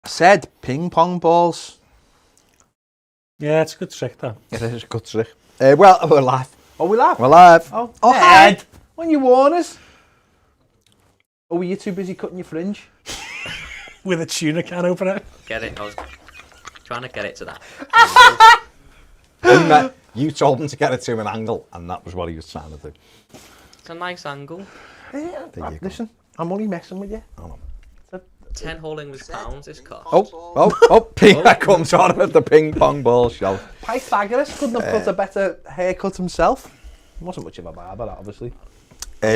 said ping pong balls. Yeah, it's a good trick, though. It is a good trick. Well, we're live. Oh, we laugh. We're live. Oh, Ed. When you warn us. Oh, were you too busy cutting your fringe? With a tuna can opener. Get it? I was trying to get it to that. You told him to get it to an angle, and that was what he was trying to do. It's a nice angle. Yeah, There you go. listen, I'm only messing with you. Oh, no. 10 whole English pounds this cost. That comes on with the ping pong ball show. Pythagoras couldn't have cut a better haircut himself. He wasn't much of a barber, that, obviously.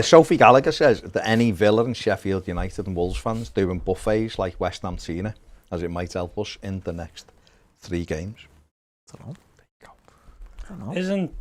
Sophie Gallagher says that any Villa and Sheffield United and Wolves fans doing buffets like West Ham Tina, as it might help us in the next 3 games. I don't know. There you go. I don't know. Isn't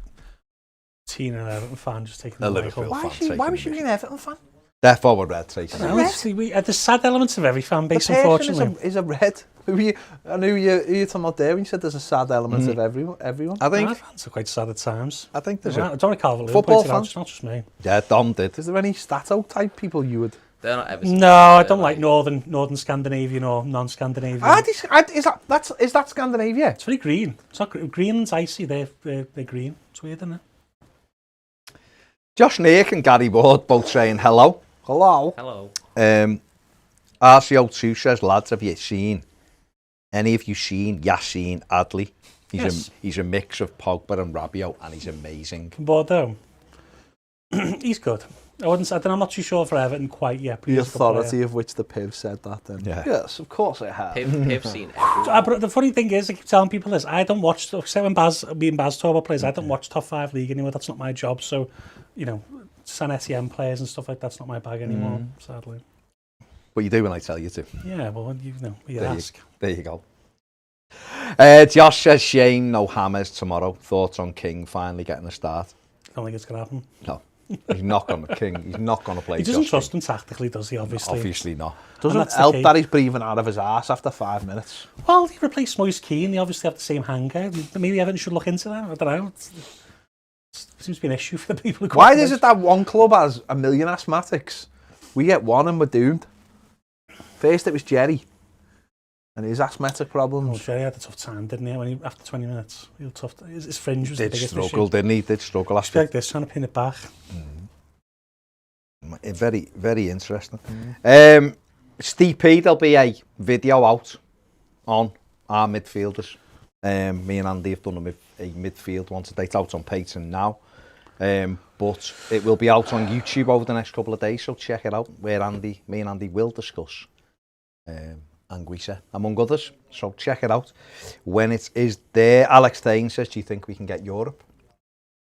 Tina an Everton fan just taking A the Liverpool Michael? fan. Why was she being an Everton fan? Therefore, we're red, Tracy. No, there's sad elements of every fan base, The person unfortunately. is a red. Who you talking about there when you said there's a sad element of everyone? I Our think fans are quite sad at times. there's I don't Calvert Lewin football pointed out, fans. it's not just me. Yeah, Dom did. Is there any Stato type people you would... They're not Everton. No, I don't like northern Scandinavian or non-Scandinavian. Is that Scandinavia? It's very green. It's not green and icy. They're green. It's weird, isn't it? Josh Naik and Gary Ward both saying hello. Hello. Hello. RCO2 says, lads, have you seen Yassine Adli? Yes. He's a mix of Pogba and Rabiot, and he's amazing. Bordeaux. He's good. I'm not too sure for Everton quite yet. But The he's a good player. authority of which the Piv said that then. Yeah. Yes, of course I have. Piv's seen everyone. But the funny thing is, I keep telling people this, I don't watch, except when me and Baz talk about players, I don't watch top 5 league anymore. That's not my job. So, San Etienne players and stuff like that's not my bag anymore, sadly. But you do when I tell you to. Yeah, well, you ask. There you go. Josh says, shame, no Hammers tomorrow. Thoughts on King finally getting a start? I don't think it's going to happen. No. He's not going to King. He's not going to play. He doesn't Josh trust King. him tactically, does he, obviously? Obviously not. Doesn't that's the help key. that he's breathing out of his arse after 5 minutes. Well, he replaced Moise Keane. They obviously have the same hanger. Maybe Everton should look into that. I don't know. It seems to be an issue for the people who Why is it that one club has 1 million asthmatics? We get one and we're doomed. First it was Jerry and his asthmatic Well, problems. Jerry had a tough time, didn't he? After 20 minutes, he was tough. His fringe was the Did biggest struggle, issue. didn't he? Did struggle. Just be like this, trying to pin it back. Very, very interesting. Steve P, there'll be a video out on our midfielders. Me and Andy have done a midfield one today. It's out on Patreon now. But it will be out on YouTube over the next couple of days, so check it out, where me and Andy will discuss Anguissa, among others. So check it out. When it is there, Alex Tain says, do you think we can get Europe?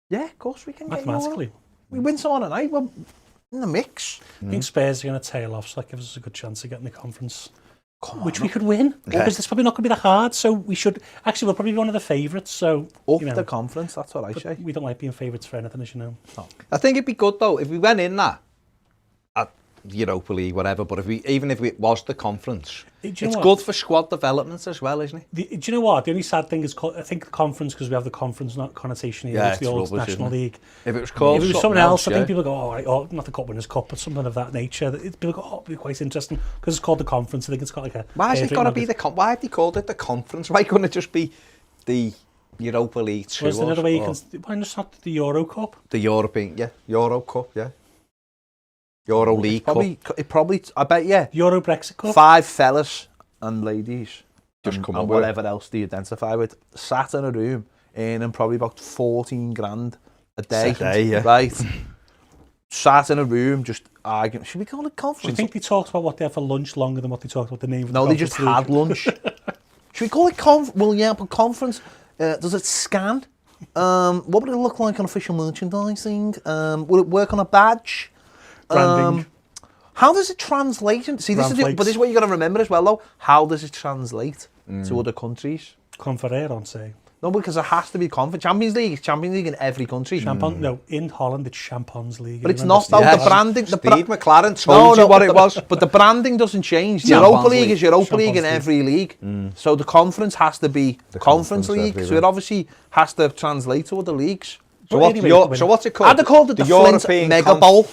Yeah, of course we can get Mathematically. Europe. We win some on a night, we're in the mix. I think Spurs are going to tail off, so that gives us a good chance of getting the conference, which we could win. Yeah. Because it's probably not going to be that hard, so we should... Actually, we'll probably be one of the favourites, so... Up the conference, that's what I but say. we don't like being favourites for anything, as you know. I think it'd be good though if we went in that at Europa League, whatever. But even if it was the conference, Do you it's know what? good for squad development as well, isn't it? Do you know what? The only sad thing is, I think the conference, because we have the conference not connotation here, Yeah, it's the it's old rubbish, National isn't it? League. If it was called If it was something else, I yeah. think people go, oh, right, oh, not the Cup Winners' Cup, but something of that nature. People go, oh, it'd be quite interesting because it's called the conference. I think it's got like a. Why has it got to be the? why have they called it the conference? Why couldn't it just be the Europa League 2 Was there another way you or can? Why not the Euro Cup? the European, Euro Cup, Euro League Cup. I bet you, Euro Brexit Cup. 5 fellas and ladies, Just come and up with it. whatever else they identify with, sat in a room earning probably about 14 grand a day. yeah. Right? Sat in a room just arguing. Should we call it Do you conference? think they talked about what they had for lunch longer than what they talked about the name of the No, they just conference had lunch. Should we call it Well, yeah, but conference. Does it scan? What would it look like on official merchandising? Would it work on a badge? Branding. How does it translate? See, this Brand but this is what you got to remember as well, though. How does it translate to other countries? Conference. No, because it has to be conference. Champions League is Champions League in every country. No, in Holland it's Champons League. But it's Remember not though. Yes. The branding. Steve McLaren told you what it was. But the branding doesn't change. The Champions Europa League League. is Europa League in Champions every league. So the conference has to be The conference conference league. So everywhere. it obviously has to translate to other leagues. So But anyway, what's it called? I'd have called it the Flint Mega Bowl.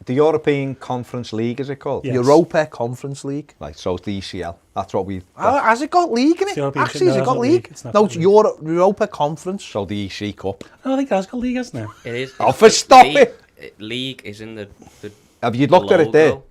the European Conference League, is it called? Yes. Europa Conference League. Right, so it's the ECL. That's what we... Has it got league in It's it? European Actually, has it got league? It's not No, got it's league. Europa Conference. So the EC Cup. I think that's got league, hasn't it? It is. Oh, it's for the stop league, it! League is in the Have you looked at it there? logo.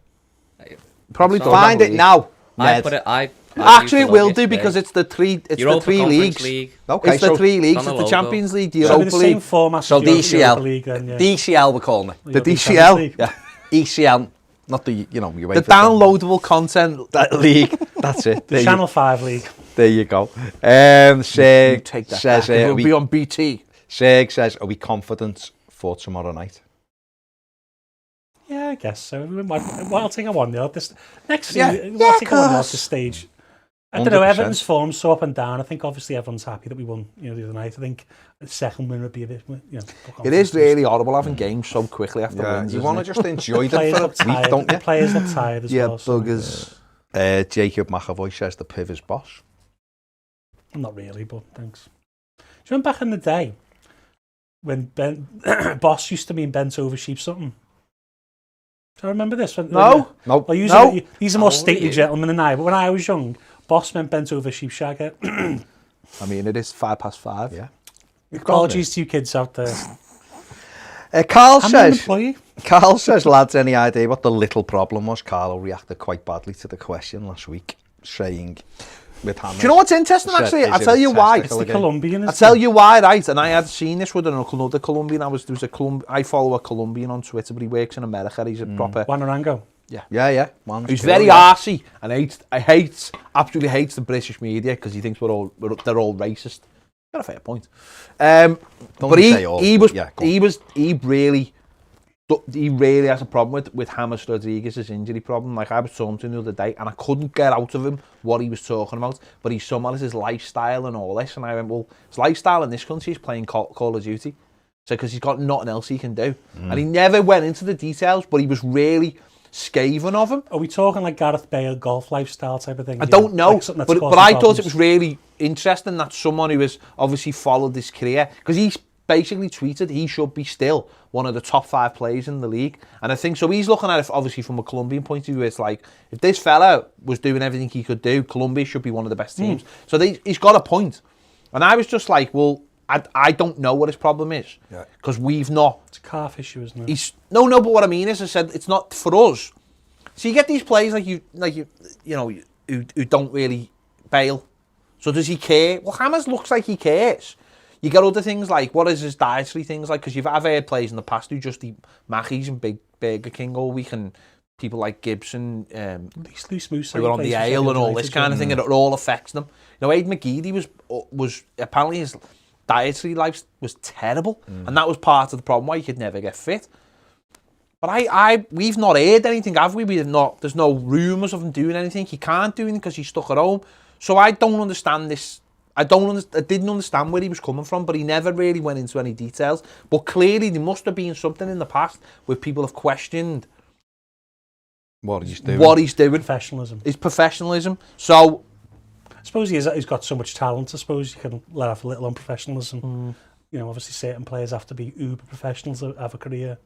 Probably It's does not- have Find a it league. now. I Ned. put it. I Actually, it used the will logo do because yesterday. it's the three. It's Europa the three Conference leagues. League. Okay, It's the so, three leagues. on the It's the logo. Champions League, the So it'll be Europa the same League. format so as the Europa ECL. League then, yeah. The ECL we're calling it. The European DCL. Champions League. Yeah. ECL, not the, you know, The downloadable content. that league. That's it. The Channel 5 League. There you go. Seg Take that says, back. It'll are be we, on BT. Seg says, are we confident for tomorrow night? Yeah, I guess so. I'll take a 1-0. This next Yeah, season, yeah, I'll take a 1-0 at course. this stage. I don't know, 100%. Everton's form's so up and down. I think obviously everyone's happy that we won, the other night. I think the second win would be a bit, It is really horrible having games so quickly after Yeah, wins. you isn't want to it? just enjoy them Players for a look week, tired. don't The you? players look tired as Yeah, well. so, buggers. Jacob McAvoy says the Piv is boss. Not really, but thanks. Do you remember back in the day when boss used to mean bent over sheep something? Do you remember this? No. No. Well, No. these are more How old are stately you? gentlemen than I, but when I was young, boss meant bent over sheep shagger. I mean, it is 5:05. Yeah. Apologies to you kids out there. Carl I'm an says, employee. Carl says, lads, any idea what the little problem was? Carl reacted quite badly to the question last week, saying with Hammers. Do you know what's interesting, said, actually? is I'll it tell you why. It's the again? Colombian. I'll tell you why, right? And I had seen this with another Colombian. There was a I follow a Colombian on Twitter, but he works in America. He's a proper... Wanarango. Yeah. One's He's cool, very yeah. arsey and absolutely hates the British media because he thinks they're all racist. Got a fair point. Don't But say all, he but yeah, go on. he really has a problem with James Rodriguez's injury problem. Like I was talking to him the other day and I couldn't get out of him what he was talking about, but he summarized his lifestyle and all this, and I went, well, his lifestyle in this country is playing Call of Duty, so because he's got nothing else he can do. And he never went into the details, but he was really scathing of him. Are we talking like Gareth Bale golf lifestyle type of thing? I don't know, Like something that's but causing I thought problems? it was really interesting that someone who has obviously followed his career, because he's basically tweeted he should be still one of the top 5 players in the league. And I think, so he's looking at it obviously from a Colombian point of view. It's like, if this fella was doing everything he could do, Colombia should be one of the best teams. So he's got a point. And I was just like, well, I don't know what his problem is. Because we've not... It's a calf issue, isn't it? No, but what I mean is, I said, it's not for us. So you get these players who don't really bail. So does he care? Well, Hammers looks like he cares. You get other things like, what is his dietary things like? Because I've heard players in the past who just eat Mackies and Big Burger King all week, and people like Gibson, Loose moose. who are on the ale and all this kind of thing, and it all affects them. You know, Aid McGeady was apparently his dietary life was terrible, and that was part of the problem why he could never get fit. But we've not heard anything, have we? There's no rumours of him doing anything. He can't do anything because he's stuck at home. So I don't understand this. I didn't understand where he was coming from, but he never really went into any details. But clearly there must have been something in the past where people have questioned What he's doing. Professionalism. His professionalism. So I suppose he's got so much talent. I suppose you can let off a little on professionalism. You know, obviously certain players have to be uber professionals to have a career.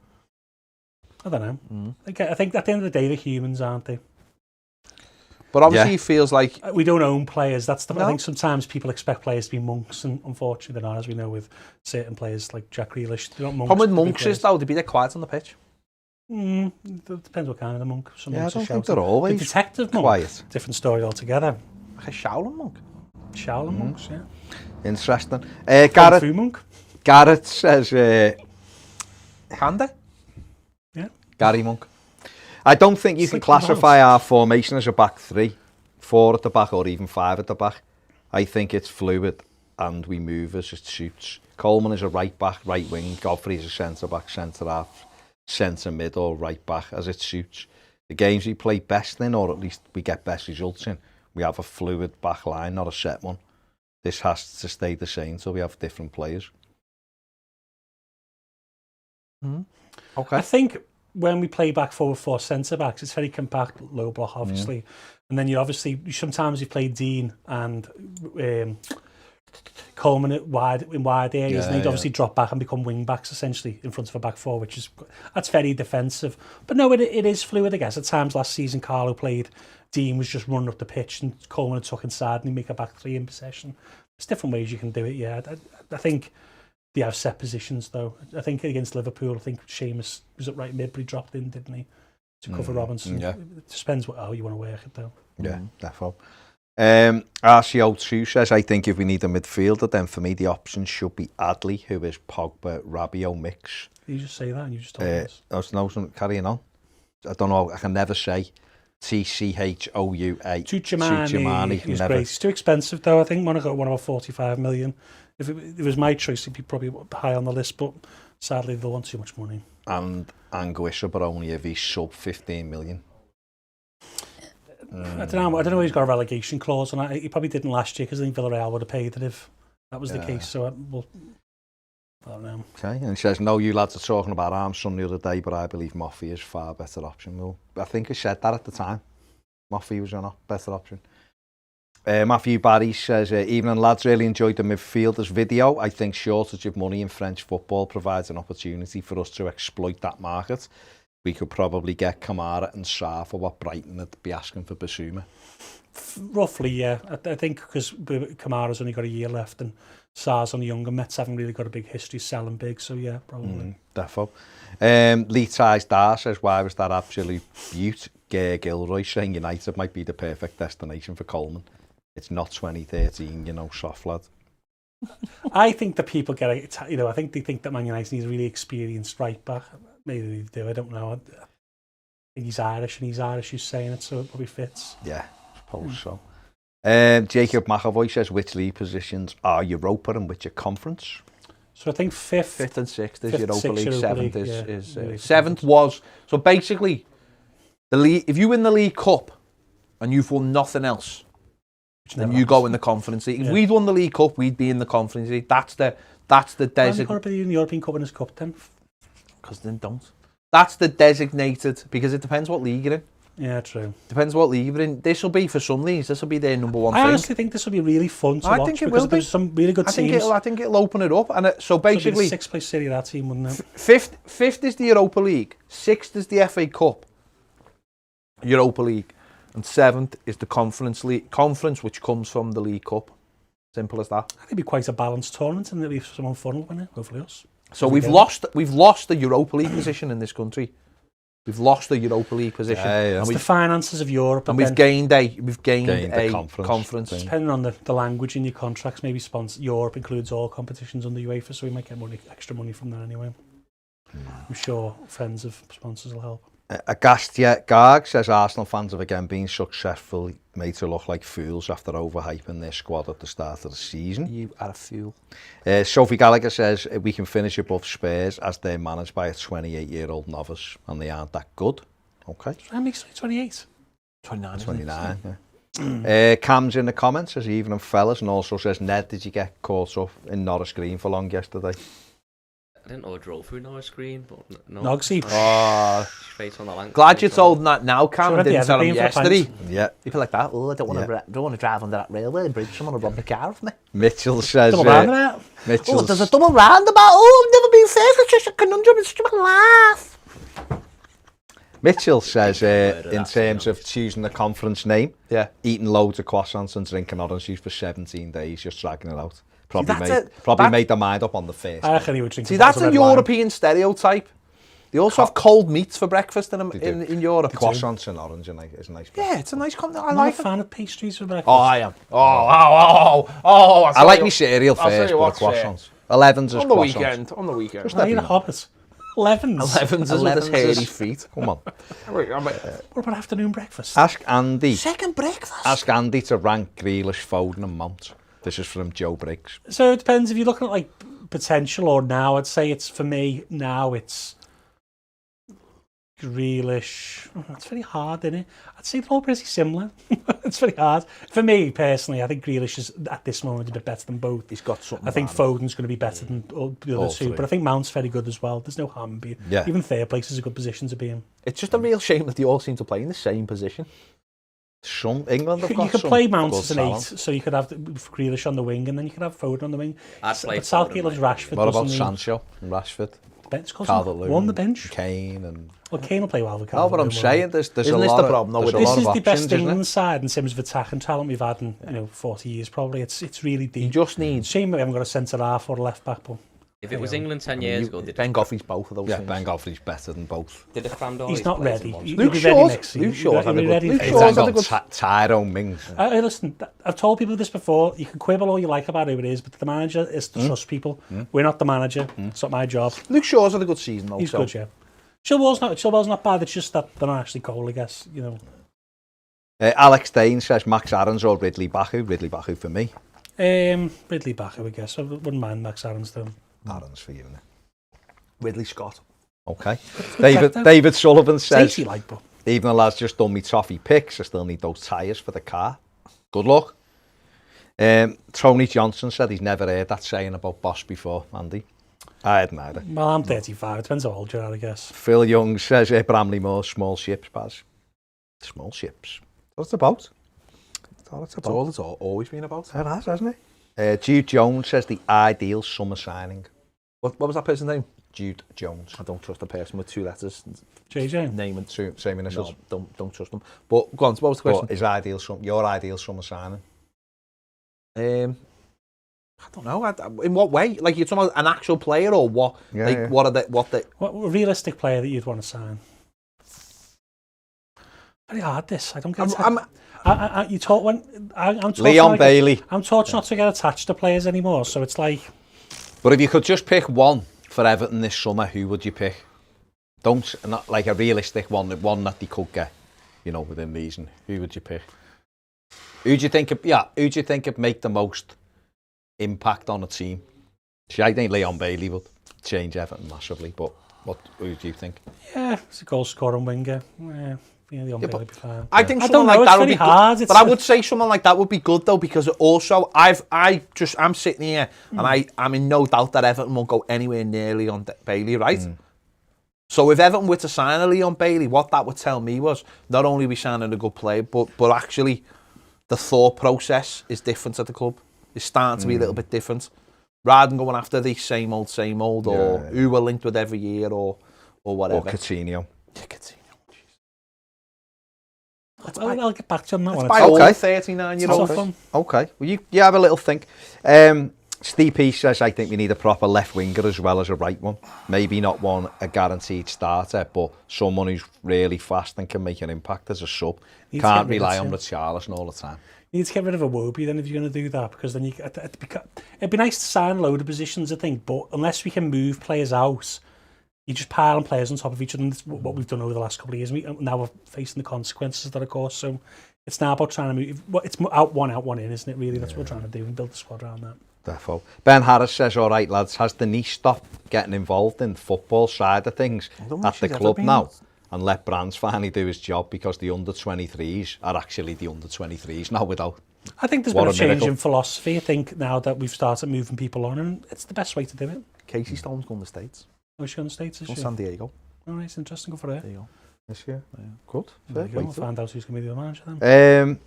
I don't know. I think at the end of the day, they're humans, aren't they? But obviously he feels like... We don't own players. I No. think sometimes people expect players to be monks, and unfortunately they're not, as we know with certain players like Jack Grealish. They're not monks. problem with they're big monks is, players. though, they'd be there quiet on the pitch. It depends what kind of the monk. Some Yeah, I monks are don't think shouting. they're always The detective monk, quiet. different story altogether. Like a Shaolin monk. Shaolin monks, yeah. Interesting. Kung Gareth, Fu monk. Gareth says, Handy. Gary Monk. I don't think you It's can like the classify our formation as a back 3, 4 at the back or even 5 at the back. I think it's fluid and we move as it suits. Coleman is a right back, right wing. Godfrey is a centre back, centre half, centre mid or right back as it suits. The games we play best in, or at least we get best results in, we have a fluid back line, not a set one. This has to stay the same so we have different players. Okay. I think when we play back 4 centre backs, it's very compact, low block, obviously. And then sometimes you play Dean and Coleman in wide areas, and he'd obviously drop back and become wing backs essentially in front of a back four, that's very defensive. But no, it is fluid, I guess. At times last season, Carlo played, Dean was just running up the pitch, and Coleman had took inside, and he'd make a back three in possession. There's different ways you can do it. Yeah, I think they have set positions though. I think against Liverpool, I think Seamus was at right mid, but he dropped in, didn't he, to cover Robinson? Yeah, it depends how you want to work it though. Yeah, definitely. RCO2 says, I think if we need a midfielder, then for me the options should be Adley, who is Pogba, Rabiot mix. You just say that and you just told us. I was carrying on. I don't know, I can never say Tchoua. Tuchemani. He's great. He's too expensive though. I think Monaco won about 45 million. If it was my choice, he'd be probably high on the list, but sadly they'll want too much money. And Anguissa, but only if he's sub 15 million. I don't know if he's got a relegation clause on it. He probably didn't last year because I think Villarreal would have paid it if that was the case. So I don't know. Okay, and he says, no, you lads are talking about Armstrong the other day, but I believe Moffey is far better option. Well, I think I said that at the time. Moffey was a better option. Matthew Barry says, evening lads, really enjoyed the midfielders video. I think shortage of money in French football provides an opportunity for us to exploit that market. We could probably get Kamara and Sarr for what Brighton would be asking for Basuma. Roughly, yeah. I think because Kamara's only got a year left and Sarr's only younger. Mets haven't really got a big history selling big, so yeah, probably. Defo. Lee Ties Dar says, why was that absolute beaut? Gilroy saying United might be the perfect destination for Coleman. It's not 2013, soft lad. I think that people get it, I think they think that Man United needs a really experienced right back. Maybe they do, I don't know. I think he's Irish, and he's Irish who's saying it, so it probably fits. Yeah, I suppose so. Jacob McAvoy says, which league positions are Europa and which are conference? So I think fifth and sixth is Europa League, seventh is seventh was, so basically, the league, if you win the League Cup and you've won nothing else, then you go in the Conference League. If we'd won the League Cup, we'd be in the Conference League. That's the designated. Why be in the European Cup and his cup then? Because then don't. That's the designated, because it depends what league you're in. Yeah, true. Depends what league you're in. This will be, for some leagues, this will be their number one thing. I honestly think this will be really fun to watch. I think it will be. There's some really good teams. I think it'll open it up. And so basically, the 6th place Serie A team, wouldn't it? Fifth is the Europa League. 6th is the FA Cup. Europa League. And 7th is the Conference League, which comes from the League Cup. Simple as that. I think it'd be quite a balanced tournament, and there'll be someone fun will win it. Hopefully us. So we've lost the Europa League position in this country. We've lost the Europa League position. It's the finances of Europe, and we've gained a conference. Depending on the language in your contracts, maybe Europe includes all competitions under UEFA, so we might get extra money from that anyway. I'm sure friends of sponsors will help. Agastia Garg says Arsenal fans have again been successfully made to look like fools after overhyping their squad at the start of the season. You are a fool. Sophie Gallagher says we can finish above Spurs as they're managed by a 28-year-old novice and they aren't that good. Okay. How many 28? 29. Yeah. Cam's in the comments says evening fellas, and also says Ned, did you get caught up in Norris Green for long yesterday? I didn't know I drove through Norris Green, but no. Nogsy. Straight on the line. Glad you're told that now, Cam. I didn't tell him yesterday. Yeah. You feel like that? Oh, I don't want to drive under that railway bridge. Someone will rob the car off me. Mitchell says... Double roundabout. Oh, there's a double roundabout. Oh, I've never been first. It's just a conundrum. It's just a laugh. Mitchell says, in terms of choosing the conference name, eating loads of croissants and drinking orange juice for 17 days, just dragging it out. Probably made their mind up on the first. I reckon he would drink. See, that's a European stereotype. They also have cold meats for breakfast in Europe. The croissants and orange is a nice. Yeah, it's a nice. I'm not a fan of pastries for breakfast. Oh, I am. I like my cereal first, but the croissants. 11s is croissants. On the weekend. Just eating a hobbit. 11s is with his hairy feet. Come on. What about afternoon breakfast? Ask Andy. Second breakfast. Ask Andy to rank Grealish, Foden and Mount. This is from Joe Briggs. So it depends if you're looking at like potential or now. I'd say it's for me now. It's Grealish. It's very hard, isn't it? I'd say they're all pretty similar. It's very hard for me personally. I think Grealish is at this moment a bit better than both. He's got something. I think Foden's going to be better than the other two, but I think Mount's very good as well. There's no harm in being. Even third place is a good position to be in. It's just a real shame that they all seem to play in the same position. Some England have got You could some play Mount good as an talent. 8, so you could have Grealish on the wing, and then you could have Foden on the wing. I'd play But Southgate Foden, loves mate. Rashford. What about doesn't he? Sancho and Rashford? Calvert-Lewin on the bench. Kane and... Well, Kane will play well with Oh, but I'm Calvert-Lewin. saying there's Isn't a this lot the of, problem, though, there's with a This lot is of the best options, isn't England it? side in terms of attacking talent we've had in 40 years probably. It's really deep. You just need... Shame we haven't got a centre half or a left back, but If it was England 10 years ago, Ben Goffey's both of those Yeah, things. Ben Godfrey's better than both. did it Fandor? he's not ready. He'll Luke be ready Shaw's- next Luke season. Shaw's had a He'll be good- ready. Luke He's Shaw's got had a good... Tyrone Mings. Listen, I've told people this before. You can quibble all you like about who it is, but the manager is to trust people. We're not the manager. It's not my job. Luke Shaw's had a good season, though. He's so. good, yeah. Chilwell's not bad. It's just that they're not actually Cole, I guess. You know. Alex Dane says Max Aarons or Ridley Baku. Ridley Baku for me. Ridley Baku, I guess. I wouldn't mind Max Aarons though. Aarons for you, innit? Ridley Scott. Okay. David Sullivan says, Tasty like, but even the lads just done me toffee picks, I still need those tyres for the car. Good luck. Tony Johnson said he's never heard that saying about boss before, Andy. I hadn't either. well, I'm 35. It depends how old you are, I guess. Phil Young says Bramley Moore, small ships, Baz. Small ships. What's it about? That's all it's That's about. all it's always been about. It has, hasn't it? Jude Jones says the ideal summer signing. What was that person's name? Jude Jones. I don't trust a person with 2 letters. JJ. Name and... Same initials. No, don't trust them. But, go on, so what was the question? But your ideal summer signing? I don't know. In what way? Like, you're talking about an actual player or what? Yeah, like, yeah. what are they... What a realistic player that you'd want to sign? Very hard. This I don't get. You talk when I'm talking Leon Bailey. I'm taught not to get attached to players anymore. So it's like. But if you could just pick one for Everton this summer, who would you pick? Not like a realistic one that they could get, within reason. Who would you pick? Who do you think would make the most impact on a team? See, I think Leon Bailey would change Everton massively, but who do you think? Yeah, it's a goal scoring winger. Yeah, Leon Bailey would be fine. I think I someone don't know, like that it's would be very hard. good. But I would say someone like that would be good though, because also I'm sitting here and I'm in no doubt that Everton won't go anywhere near Leon Bailey, right? So if Everton were to sign a Leon Bailey, what that would tell me was not only are we signing a good player, but actually the thought process is different at the club. It's starting to be a little bit different. Rather than going after the same old, or who we're linked with every year or whatever. Or Coutinho. Yeah, Coutinho. I'll get back to him on that one. By all 39-year-olds. Okay. Well, you have a little think. Steve P says, I think we need a proper left winger as well as a right one. Maybe not a guaranteed starter, but someone who's really fast and can make an impact as a sub. Can't rely on Richarlison all the time. You need to get rid of Iwobi then if you're going to do that, because then it'd be nice to sign a load of positions, I think, but unless we can move players out, you just piling players on top of each other, and that's what we've done over the last couple of years. Now we're facing the consequences of that, of course, so it's now about trying to move. It's out one in, isn't it, really? That's what we're trying to do, and build the squad around that. Defo. Ben Harris says, all right, lads, has Denise stopped getting involved in the football side of things at the club now? And let Brands finally do his job, because the under-23s are actually the under-23s now without... I think there's been a change in philosophy, I think, now that we've started moving people on, and it's the best way to do it. Casey Stone's gone to the States. Oh, she's going to the States, is she? San Diego. Oh, it's interesting. Good for her. There you go. This year? Yeah. Good. There you go. We'll find out who's going to be the manager then.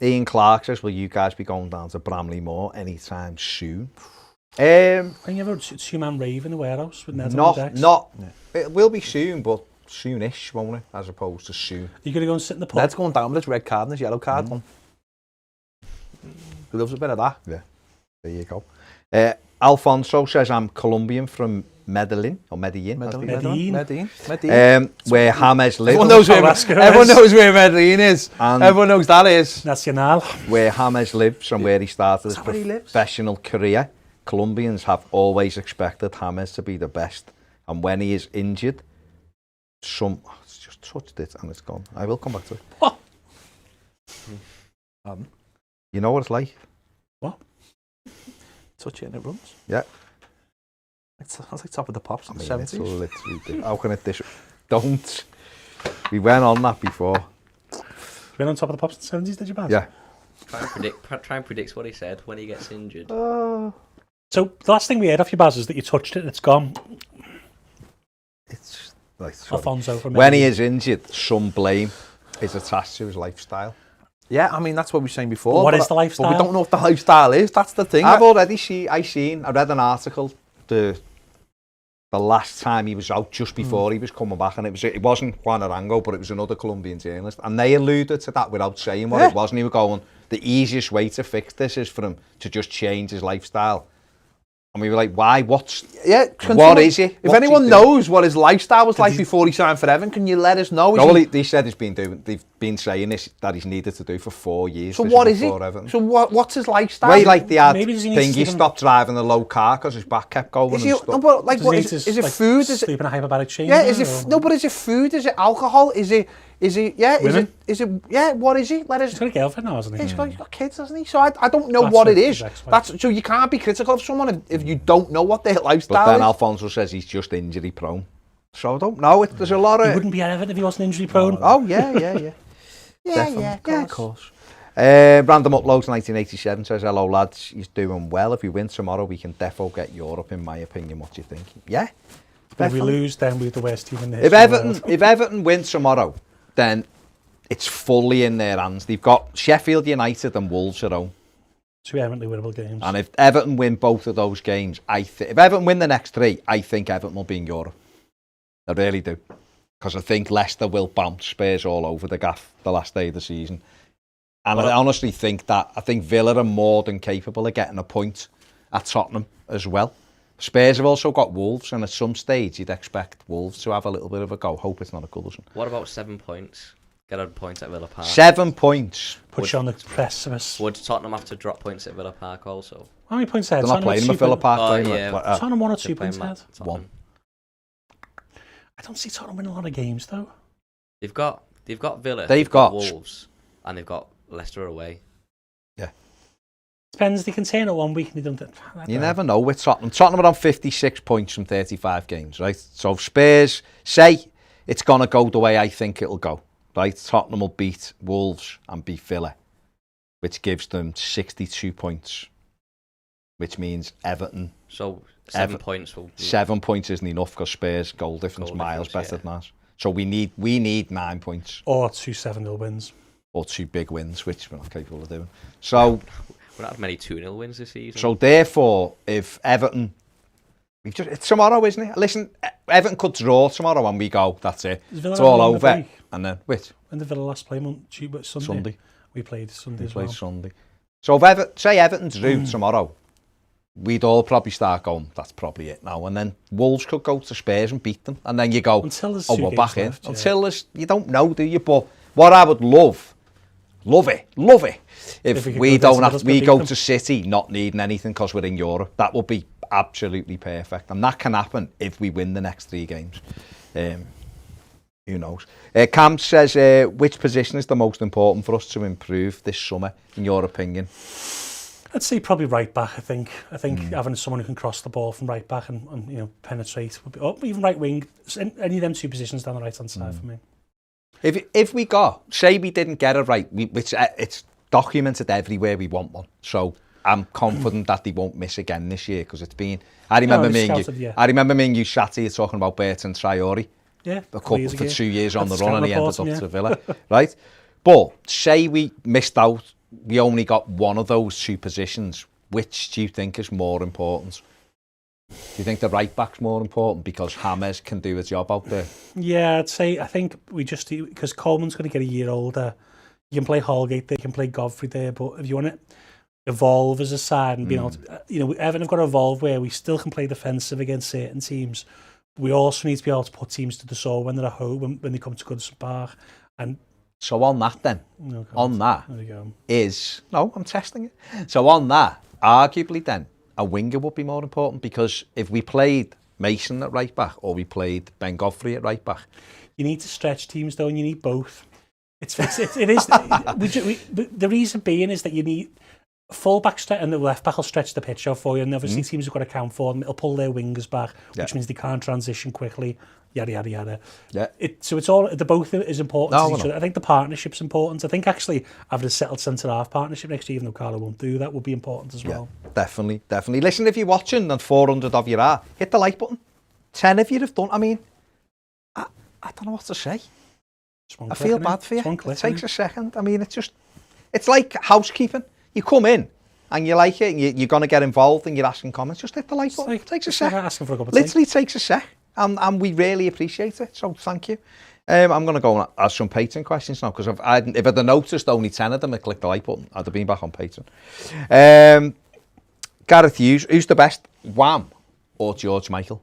Ian Clark says, will you guys be going down to Bramley Moor anytime soon? And you have a two-man rave in the warehouse with Ned on the decks. It will be soon, but soonish, won't it? As opposed to soon. You're going to go and sit in the pub? Ned's going down with his red card and his yellow card on. He loves a bit of that. Yeah, there you go. Alfonso says, I'm Colombian from Medellin, where James lives. Everyone knows where Medellin is. Everyone knows that is. Nacional. Where James lives and where he started his professional career. Colombians have always expected James to be the best. And when he is injured, it's just touched it and it's gone. I will come back to it. What? You know what it's like? What? Touch it and it runs. Yeah. It sounds like Top of the Pops in the 70s. It's literally, how can it don't. We went on that before. You went on Top of the Pops in the 70s, did you, Baz? Yeah. Try and predict what he said when he gets injured. So the last thing we heard off you, Baz, is that you touched it and it's gone. It's like Alfonso from when he is injured, some blame is attached to his lifestyle. Yeah, I mean, that's what we were saying before. But what is the lifestyle? But we don't know what the lifestyle is. That's the thing. I read an article the last time he was out, just before he was coming back, and it wasn't Juan Arango, but it was another Colombian journalist, and they alluded to that without saying what it was, and he was going, the easiest way to fix this is for him to just change his lifestyle. And we were like, why? What is it? If anyone knows what his lifestyle was like before he signed for Everton, can you let us know? They said they've been saying this, that he's needed to do for 4 years. So what is it? So what's his lifestyle? Well, like the he stopped driving a low car because his back kept going. Is it food? Sleep in a hyperbaric chamber? Yeah, but is it food? Is it alcohol? Is it what is he? Let us. He's got a girlfriend now, hasn't he? He's got kids, hasn't he? So I don't know what it is. So you can't be critical of someone if you don't know what their lifestyle is. But then Alfonso says he's just injury prone. So I don't know. There's a lot of. He wouldn't be at Everton if he wasn't injury prone. Oh yeah. Of course. Random Uploads 1987 says, hello lads, he's doing well. If we win tomorrow, we can defo get Europe, in my opinion. What do you think? Yeah. If we lose, then we're the worst team in the history. If Everton win tomorrow, then it's fully in their hands. They've got Sheffield United and Wolves at home. Two eminently winnable games. And if Everton win both of those games, if Everton win the next 3, I think Everton will be in Europe. I really do. Because I think Leicester will bounce Spurs all over the gaff the last day of the season. And I honestly think Villa are more than capable of getting a point at Tottenham as well. Spurs have also got Wolves, and at some stage you'd expect Wolves to have a little bit of a go. Hope it's not a Goodison. What about 7 points? Get a point at Villa Park. 7 points. Put you on the precipice. Would Tottenham have to drop points at Villa Park also? How many points ahead? They're not playing them at Villa Park. Tottenham 1 or 2 points ahead? 1. I don't see Tottenham winning a lot of games though. They've got Villa. They've got Wolves, and they've got Leicester away. Yeah. Depends. They can turn it 1 week and they don't. You never know with Tottenham. Tottenham are on 56 points from 35 games, right? So Spurs say it's gonna go the way I think it'll go. Right, Tottenham will beat Wolves and beat Villa, which gives them 62 points, which means Everton. So 7 points will. 7 points isn't enough because Spurs goal difference miles better than us. So we need 9 points. Or 2 7-0 wins. Or 2 big wins, which we're not capable of doing. So we're not had many 2-0 wins this season. So therefore, if Everton. It's tomorrow, isn't it? Listen, Everton could draw tomorrow and we go, that's it. It's all over. And then, which? When did Villa last play Sunday? We played Sunday as well. Sunday. So if say Everton drew tomorrow, we'd all probably start going, that's probably it now. And then Wolves could go to Spurs and beat them. And then you go, we're back in. Until there's, you don't know, do you? But what I would love it, if we go to City not needing anything because we're in Europe. That would be absolutely perfect, and that can happen if we win the next 3 games. Who knows? Cam says, which position is the most important for us to improve this summer, in your opinion? I'd say probably right back. I think having someone who can cross the ball from right back and penetrate, even right wing, any of them 2 positions down the right hand side for me. If we say we didn't get it right, which it's documented everywhere, we want one. So I'm confident that they won't miss again this year because it's been. I remember me and you sat here talking about Bertrand Traore. Yeah, a couple for 2 years on the run, and he ended up to Villa, right? But say we missed out, we only got one of those 2 positions. Which do you think is more important? Do you think the right back's more important because James can do a job out there? Yeah, I think we just do, because Coleman's going to get a year older. You can play Holgate there, you can play Godfrey there, but if you want to evolve as a side and be able to, Everton have got to evolve where we still can play defensive against certain teams. We also need to be able to put teams to the sword when they're at home, when they come to Goodison Park. And so on that then, I'm testing it. So on that, arguably then, a winger would be more important because if we played Mason at right back or we played Ben Godfrey at right back, you need to stretch teams though, and you need both. It is. The reason being is that you need full back and the left back will stretch the pitch out for you, and obviously teams have got to account for them. It'll pull their wingers back, which means they can't transition quickly. Yada yada yada. Yeah. So it's all, the both is important to each other. I think the partnership's important. I think actually having a settled centre half partnership next year, even though Carlo won't do that, would be important as well. Definitely. Listen, if you're watching and 400 of you are, hit the like button. 10 of you have done. I mean, I don't know what to say. I feel bad for you. It takes a second. I mean, it's just It's like housekeeping. You come in and you like it, and you're going to get involved and you're asking comments. Just hit the like button. It takes a sec. Asking for a cup of tea. Literally takes a sec. And we really appreciate it. So thank you. I'm going to go and ask some Patreon questions now, because if I'd have noticed only 10 of them had clicked the like button, I'd have been back on Patreon. Gareth Hughes, who's the best, Wham or George Michael?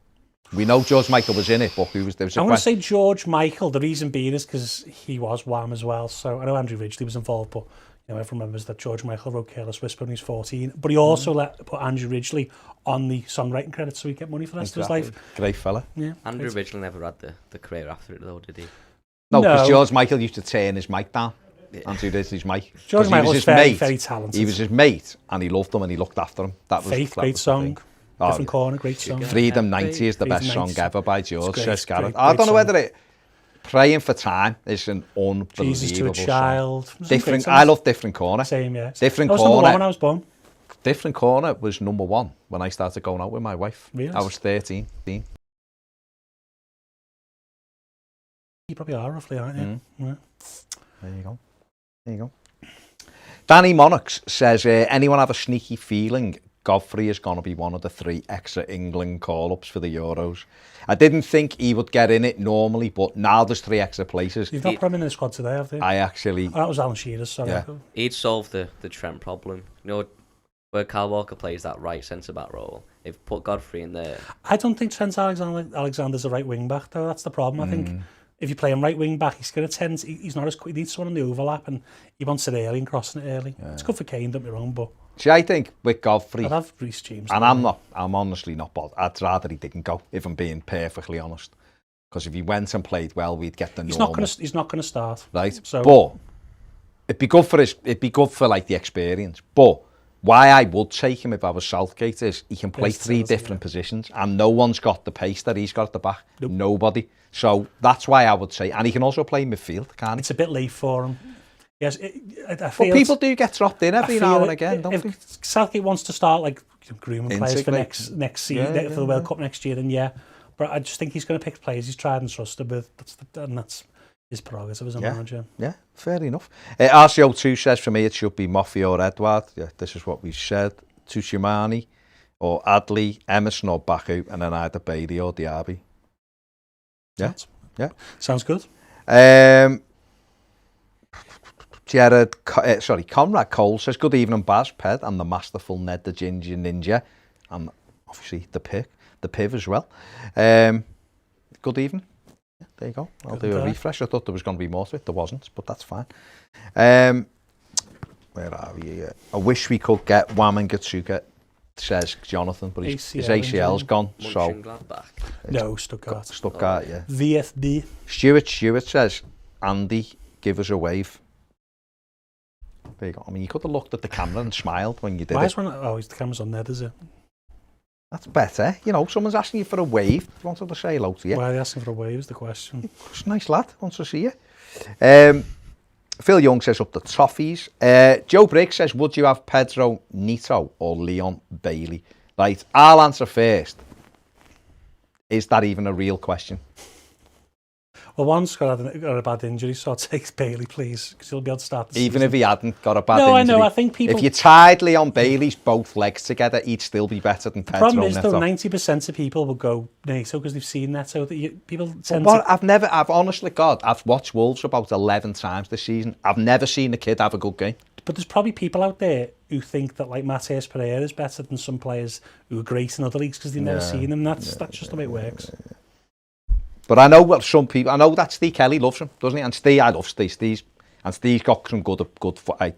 We know George Michael was in it, but there was a I'm going to say George Michael. The reason being is because he was Wham as well. So I know Andrew Ridgeley was involved, but everyone remembers that George Michael wrote Careless Whisper when he was 14. But he also put Andrew Ridgeley on the songwriting credits so he'd get money for the rest of his life. Great fella. Yeah. Andrew Ridgeley never had the career after it though, did he? No, because George Michael used to turn his mic down. Yeah. Andrew Ridgeley's mic. George Michael was very talented. He was his mate, and he loved him and he looked after him. That was Faith, great song. Different Corner, great song. Freedom 90 is the best song ever by George, says Gareth. I don't know whether it... Praying for Time is an unbelievable Jesus to a Child. Song. Different. I love Different Corner. Same, yeah. Different Corner. Corner. When I was born. Different Corner was number 1 when I started going out with my wife. Really? I was 13. You probably are roughly, aren't you? Yeah. There you go. There you go. Danny Monarchs says, anyone have a sneaky feeling Godfrey is going to be one of the 3 extra England call-ups for the Euros? I didn't think he would get in it normally, but now there's 3 extra places. You've not put him in the squad today, have you? I actually... that was Alan Shearer's, sorry. Yeah. He'd solve the Trent problem. Where Kyle Walker plays that right centre-back role, they've put Godfrey in there. I don't think Trent Alexander's a right wing-back, though. That's the problem. I think if you play him right wing-back, he's going to tend... He's not as quick. He needs someone on the overlap, and he wants it early and crossing it early. Yeah. It's good for Kane, don't be wrong, but... See, I think with Godfrey... I'd have Reece James. And I'm honestly not bothered. I'd rather he didn't go, if I'm being perfectly honest. Because if he went and played well, we'd get the normal. He's not going to start. Right? So, but it'd be good for like the experience. But why I would take him if I was Southgate is he can play 3 different positions, and no one's got the pace that he's got at the back. Nope. Nobody. So that's why I would say, and he can also play midfield, can't he? It's a bit late for him. Yes, I feel. But people do get dropped in every now and again, don't they? If Southgate wants to start like grooming players for next season, for the World Cup next year, then yeah. But I just think he's going to pick players he's tried and trusted with. That's his prerogative as a manager. Yeah, fair enough. RCO2 says for me it should be Moffey or Edward. Yeah, this is what we said. Tushimani or Adley, Emerson or Baku, and then either Bailey or Diaby. Yeah, Sounds good. Conrad Cole says, good evening, Baz, Ped, and the masterful Ned the Ginger Ninja, and obviously the Piv as well. Good evening. Yeah, there you go. I'll do a refresh. I thought there was going to be more to it. There wasn't, but that's fine. Where are we? I wish we could get Wham and Gatsuka, says Jonathan, but his ACL's gone. So no, Stuttgart. Stuttgart, yeah. VfB. Stuart says, Andy, give us a wave. There you go. I mean, you could have looked at the camera and smiled when you did it. The camera's on there, is it? That's better. You know, someone's asking you for a wave. They wanted to say hello to you. Why are they asking for a wave is the question. It's a nice lad. Wants to see you. Phil Young says up the Toffees. Joe Briggs says, would you have Pedro Neto or Leon Bailey? Right, I'll answer first. Is that even a real question? Well, one's got a bad injury, so I'll take Bailey, please, because he'll be able to start the Even season. if he hadn't got a bad injury. No, I know, I think people... If you tied Leon Bailey's both legs together, he'd still be better than Pedro Neto. The problem is, though, 90% of people will go Neto because they've seen Neto. People tend I've honestly, God, I've watched Wolves about 11 times this season. I've never seen a kid have a good game. But there's probably people out there who think that, like, Matheus Pereira is better than some players who are great in other leagues because they've never seen him. That's just the way it works. But I know what some people... I know that Steve Kelly loves him, doesn't he? And Steve, I love Steve. And Steve's got some good I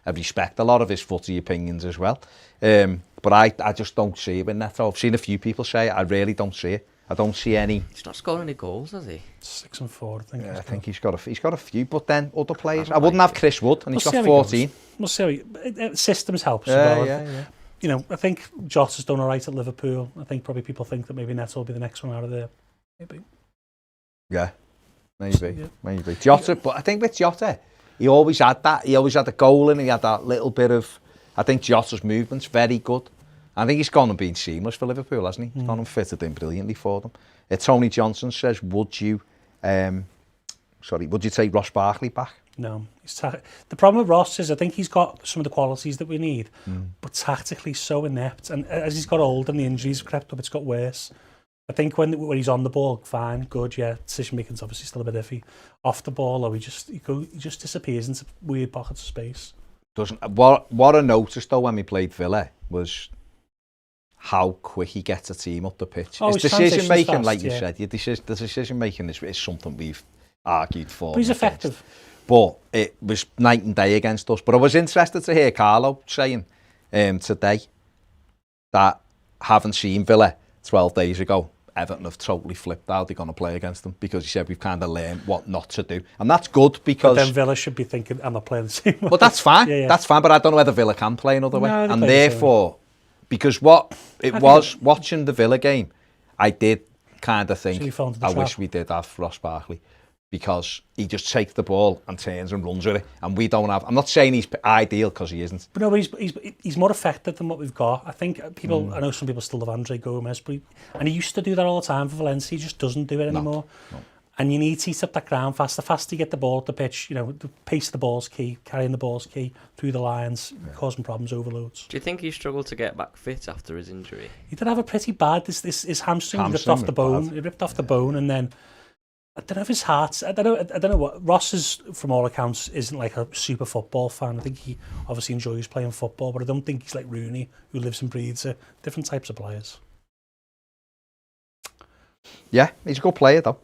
respect a lot of his footy opinions as well. But I just don't see it with Neto. I've seen a few people say it. I really don't see it. I don't see any... He's not scoring any goals, has he? 6 and 4, I think. Yeah, I think he's got a few, but then other players... I wouldn't have Chris Wood, and he's got 14. We'll see how systems helps as well. Yeah. You know, I think Jota's done all right at Liverpool. I think probably people think that maybe Neto will be the next one out of there. Maybe. Yeah, maybe. Jota, but I think with Jota, he always had that. He always had a goal and he had that little bit of... I think Jota's movement's very good. I think he's gone and been seamless for Liverpool, hasn't he? He's gone and fitted in brilliantly for them. Tony Johnson says, would you take Ross Barkley back? No. The problem with Ross is I think he's got some of the qualities that we need, but tactically so inept. And as he's got older and the injuries have crept up, it's got worse. I think when he's on the ball, fine, good, yeah. Decision making's obviously still a bit iffy. Off the ball, though, he just disappears into weird pockets of space. What I noticed though when we played Villa was how quick he gets a team up the pitch. His decision making, like you said, the decision making is something we've argued for. But he's effective. But it was night and day against us. But I was interested to hear Carlo saying today that having seen Villa 12 days ago, Everton have totally flipped out. They're going to play against them because he said we've kind of learned what not to do. And that's good because... But then Villa should be thinking, I'm not playing the same way. But that's fine. That's fine. But I don't know whether Villa can play another way. And therefore, because watching the Villa game, I did kind of think, I wish we did have Ross Barkley. Because he just takes the ball and turns and runs with it, and we don't have. I'm not saying he's ideal because he isn't. But no, he's more effective than what we've got. I think people. I know some people still love Andre Gomez, and he used to do that all the time for Valencia. He just doesn't do it anymore. No. And you need to eat up that ground fast. The faster you get the ball at the pitch, the pace of the ball's key, carrying the ball's key through the lines, causing problems, overloads. Do you think he struggled to get back fit after his injury? He did have a pretty bad. His hamstring ripped off the bone. He ripped off the bone, and then. I don't know if his heart's... I don't know what... Ross is, from all accounts, isn't like a super football fan. I think he obviously enjoys playing football, but I don't think he's like Rooney, who lives and breathes different types of players. Yeah, he's a good player, though.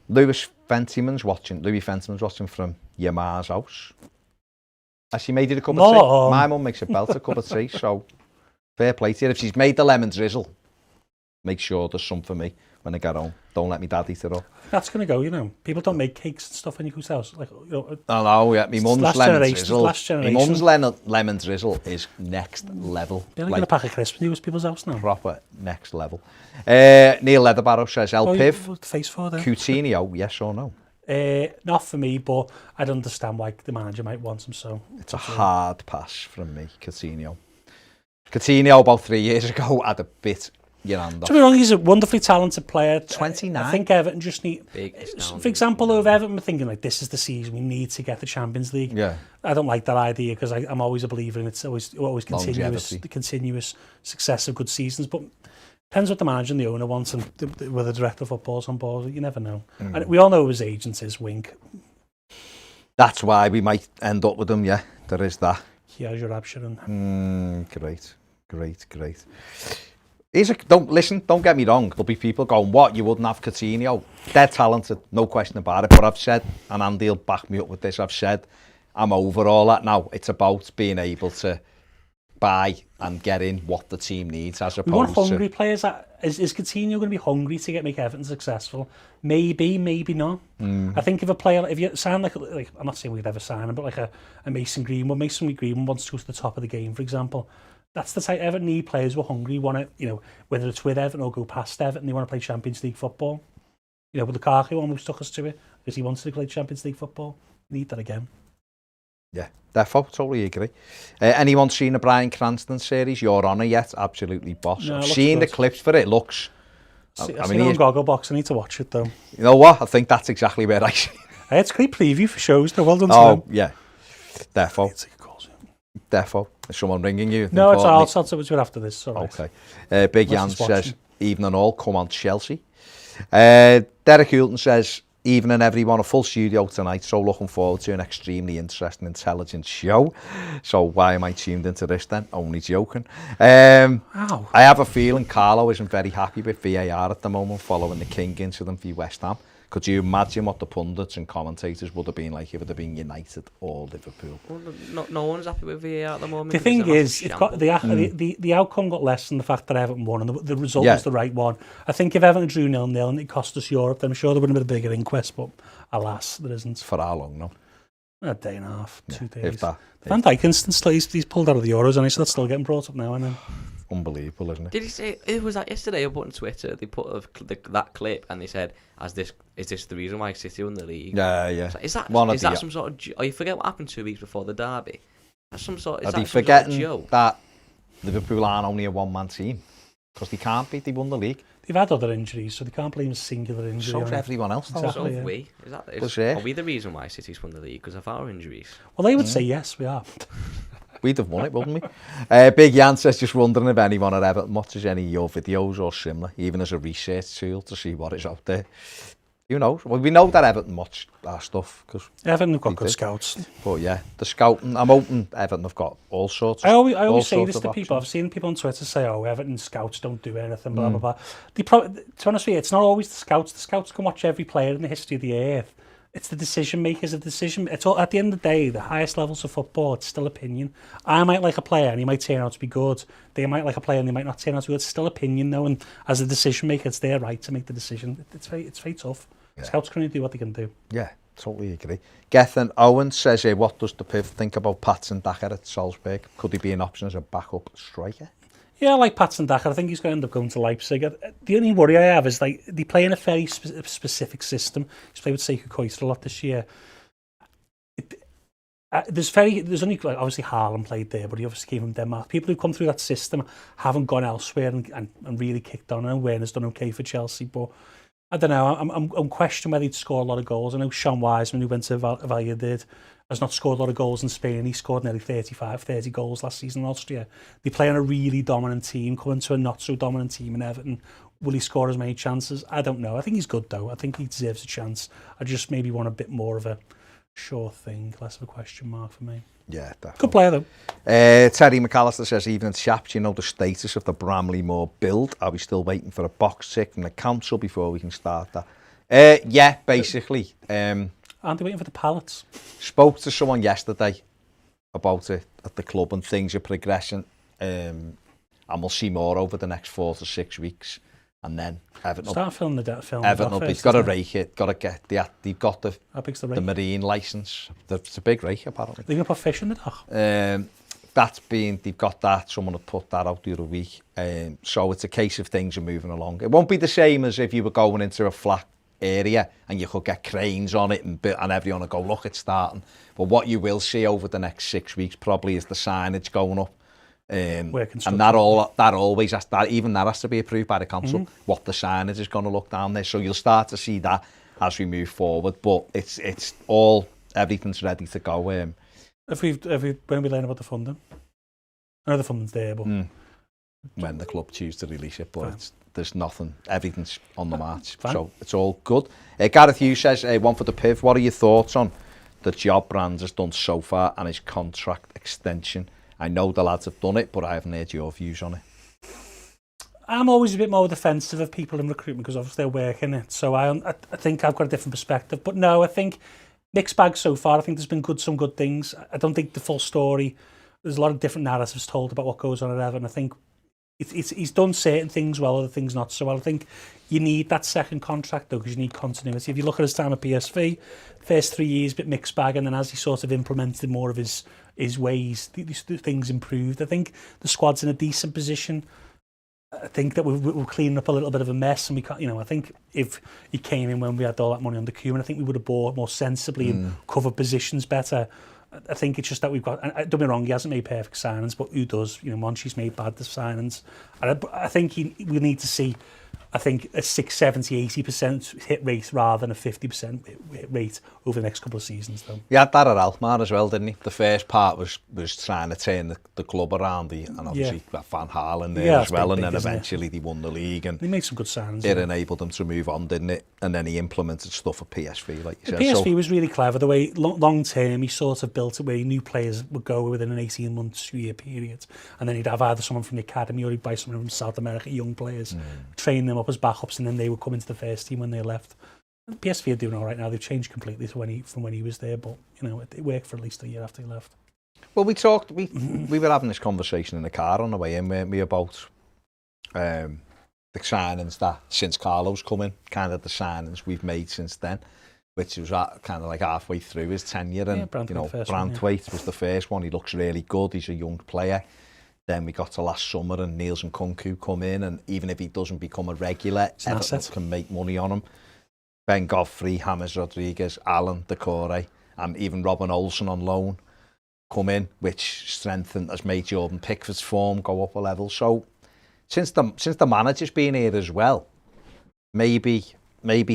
Louis Fentiman's watching from your ma's house. Has she made it a cup of tea? My mum makes a belter cup of tea, so fair play to her. If she's made the lemon drizzle, make sure there's some for me when I get home. Don't let me dad eat it all. That's going to go, People don't make cakes and stuff in your house. Like, I know, yeah. My mum's lemon drizzle. My mum's lemon drizzle is next level. You're not going to pack a crisp in people's house now. Proper next level. Neil Leatherbarrow says, El Piv, what's the face for then? Coutinho, yes or no? Not for me, but I'd understand why the manager might want him, so... It's a hard pass from me, Coutinho. Coutinho, about 3 years ago, had a bit... To be wrong, he's a wonderfully talented player. 29. I think Everton just need... For example, though, if Everton were thinking, like, this is the season, we need to get the Champions League. Yeah. I don't like that idea because I'm always a believer in it's always the continuous success of good seasons. But depends what the manager and the owner wants and whether the director of football's on board. You never know. And we all know who his agent is, Wink. That's why we might end up with him, yeah. There is that. Here's your option. Great. Don't get me wrong. There'll be people going, what, you wouldn't have Coutinho? They're talented, no question about it. But I've said, and Andy will back me up with this, I've said, I'm over all that now. It's about being able to buy and get in what the team needs as opposed to... We want hungry players. Is Coutinho going to be hungry to make Everton successful? Maybe not. I think if you sign like I'm not saying we'd ever sign him, but like a Mason Greenwood. Mason Greenwood wants to go to the top of the game, for example. That's the type Everton need players who are hungry, want to, whether it's with Everton or go past Everton, they want to play Champions League football. With Lukaku almost took us to it because he wants to play Champions League football. We need that again. Yeah, therefore, totally agree. Anyone seen the Bryan Cranston series, Your Honour, yet? Absolutely boss. No, I've seen the clips for it. It looks... I've seen it on Gogglebox. I need to watch it, though. You know what? I think that's exactly where I see it. It's a great preview for shows, though. Well done to them. Yeah. Therefore. Is someone ringing you? No, it's all. I'll sort it after this. Okay. Big Jan says, evening all, come on Chelsea. Derek Hulton says, evening everyone, a full studio tonight, so looking forward to an extremely interesting, intelligent show. So why am I tuned into this then? Only joking. I have a feeling Carlo isn't very happy with VAR at the moment following the King incident for West Ham. Could you imagine what the pundits and commentators would have been like if it had been United or Liverpool? Well, no one's happy with VAR at the moment. The thing is, the outcome got less than the fact that Everton won, and the result was the right one. I think if Everton drew 0-0 and it cost us Europe, then I'm sure there would have been a bigger inquest, but alas, there isn't. For how long, no? A day and a half, 2 days. If that. Van Dijk instance, he's pulled out of the Euros, and so that's still getting brought up now and then. Unbelievable, isn't it? Did he say it was like yesterday? I put on Twitter. They put that clip and they said, "Is this the reason why City won the league?" Yeah. So is that some sort of? Oh, you forget what happened 2 weeks before the derby? That's some sort. Is Are that they some forgetting sort of joke? that Liverpool aren't only a one-man team? Because they can't be. They won the league. they've had other injuries, so they can't blame a singular injury. So is everyone else. Exactly. So yeah. have we. Are we the reason why City's won the league because of our injuries? Well, they would say yes, we are. We'd have won it, wouldn't we? Big Jan says, just wondering if anyone at Everton watches any of your videos or similar, even as a research tool to see what is out there. Who knows? Well, we know that Everton watch our stuff. Cause Everton have got good scouts. But yeah, the scouting, I'm hoping Everton have got all sorts of I always say this to options. people. I've seen people on Twitter say, oh, Everton scouts don't do anything, blah, blah, blah. To be honest with you, it's not always the scouts. The scouts can watch every player in the history of the earth. It's the decision makers. It's all, at the end of the day, the highest levels of football, it's still opinion. I might like a player and he might turn out to be good. They might like a player and they might not turn out to be good. It's still opinion, though. And as a decision maker, it's their right to make the decision. It's very tough. Yeah. Scouts can only do what they can do. Yeah, totally agree. Gethin Owen says, what does the Piv think about Patson Daka at Salzburg? Could he be an option as a backup striker? Yeah, I like Patson Daka. I think he's going to end up going to Leipzig. The only worry I have is like they play in a very specific system. He's played with Sekou Koita a lot this year. There's only like, obviously Haaland played there, but he obviously came from Denmark. People who come through that system haven't gone elsewhere and really kicked on. I know Werner's done okay for Chelsea, but I don't know. I'm questioning whether he'd score a lot of goals. I know Sean Wiseman, who went to Valladolid, has not scored a lot of goals in Spain. He scored nearly 30 goals last season in Austria. They play on a really dominant team, coming to a not so dominant team in Everton. Will he score as many chances? I don't know. I think he's good though. I think he deserves a chance. I just maybe want a bit more of a sure thing, less of a question mark for me. Yeah, definitely. Good player though. Terry McAllister says, evening chaps, you know the status of the Bramley Moor build? Are we still waiting for a box tick from the council before we can start that? Yeah, basically. Aren't they waiting for the pallets? Spoke to someone yesterday about it at the club and things are progressing. And we'll see more over the next 4 to 6 weeks. And then Everton start filming the film. Everton will be, got to rake it, got to get they've got the rake? marine licence. It's a big rake apparently. They're going to put fish in the dock. They've got that, someone had put that out the other week. So it's a case of things are moving along. It won't be the same as if you were going into a flat area and you could get cranes on it and everyone will go, look, it's starting. But what you will see over the next 6 weeks probably is the signage going up. And that always has that, even that has to be approved by the council, what the signage is going to look down there. So you'll start to see that as we move forward. But it's all, everything's ready to go. When we learn about the funding? I know the funding's there, but when the club choose to release it, but there's nothing, everything's on the march. So it's all good. Gareth Hughes says, one for the Piv, what are your thoughts on the job Brands has done so far and his contract extension? I know the lads have done it, but I haven't heard your views on it. I'm always a bit more defensive of people in recruitment because obviously they're working it. So I think I've got a different perspective. But no, I think mixed bag so far. I think there's been some good things. I don't think the full story. There's a lot of different narratives told about what goes on at Everton. I think he's done certain things well, other things not so well. I think you need that second contract though because you need continuity. If you look at his time at PSV, first 3 years, a bit mixed bag, and then as he sort of implemented more of his ways, these things improved. I think the squad's in a decent position. I think that we're cleaning up a little bit of a mess, and we can't, I think if he came in when we had all that money on the Koeman, I think we would have bought more sensibly and covered positions better. I think it's just that we've got, and don't be wrong, he hasn't made perfect signings, but who does? Monchi's made bad signings. And I think we need to see, I think, a 70, 80% hit rate rather than a 50% hit rate over the next couple of seasons, though. He had that at Alkmaar as well, didn't he? The first part was trying to turn the club around, and obviously Van Halen there as well, and then eventually they won the league. And they made some good signings. It enabled them to move on, didn't it? And then he implemented stuff at PSV, like you said. PSV was really clever. The way long term he sort of built it where he knew players would go within an 18-month, 2-year period, and then he'd have either someone from the academy or he'd buy someone from South America, young players, train them up as backups, and then they would come into the first team when they left. And PSV are doing all right now. They've changed completely from when he was there, but it worked for at least a year after he left. Well, we were having this conversation in the car on the way in, weren't we, about the signings that since Carlo's come in, kind of the signings we've made since then, which was kind of like halfway through his tenure. And Branthwaite was the first one. He looks really good. He's a young player. Then we got to last summer and Niels and Kunku come in, and even if he doesn't become a regular, Everton can make money on him. Ben Godfrey, James Rodriguez, Alan, Decore, and even Robin Olsen on loan come in, which has made Jordan Pickford's form go up a level. So since the manager's been here as well, maybe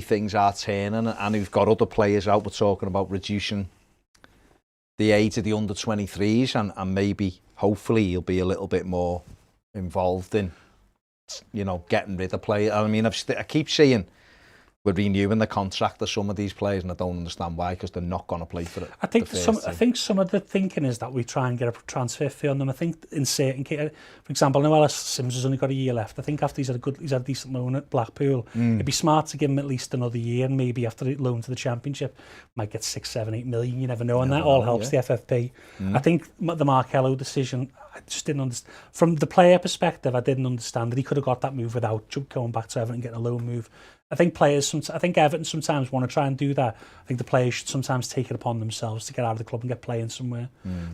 things are turning, and we've got other players out. We're talking about reducing the age of the under 23s, and maybe hopefully he'll be a little bit more involved in, you know, getting rid of players. I mean, I keep seeing we're renewing the contract of some of these players, and I don't understand why, because they're not going to play for it. I think some of the thinking is that we try and get a transfer fee on them. I think in certain cases, for example, I know Ellis Sims has only got a year left. I think after he's had a decent loan at Blackpool, it'd be smart to give him at least another year, and maybe after the loan to the Championship, might get 6, 7, 8 million. You never know, and that all helps the FFP. I think the Markello decision, I just didn't understand. From the player perspective, I didn't understand that he could have got that move without going back to Everton and getting a loan move. I think Everton sometimes want to try and do that. I think the players should sometimes take it upon themselves to get out of the club and get playing somewhere.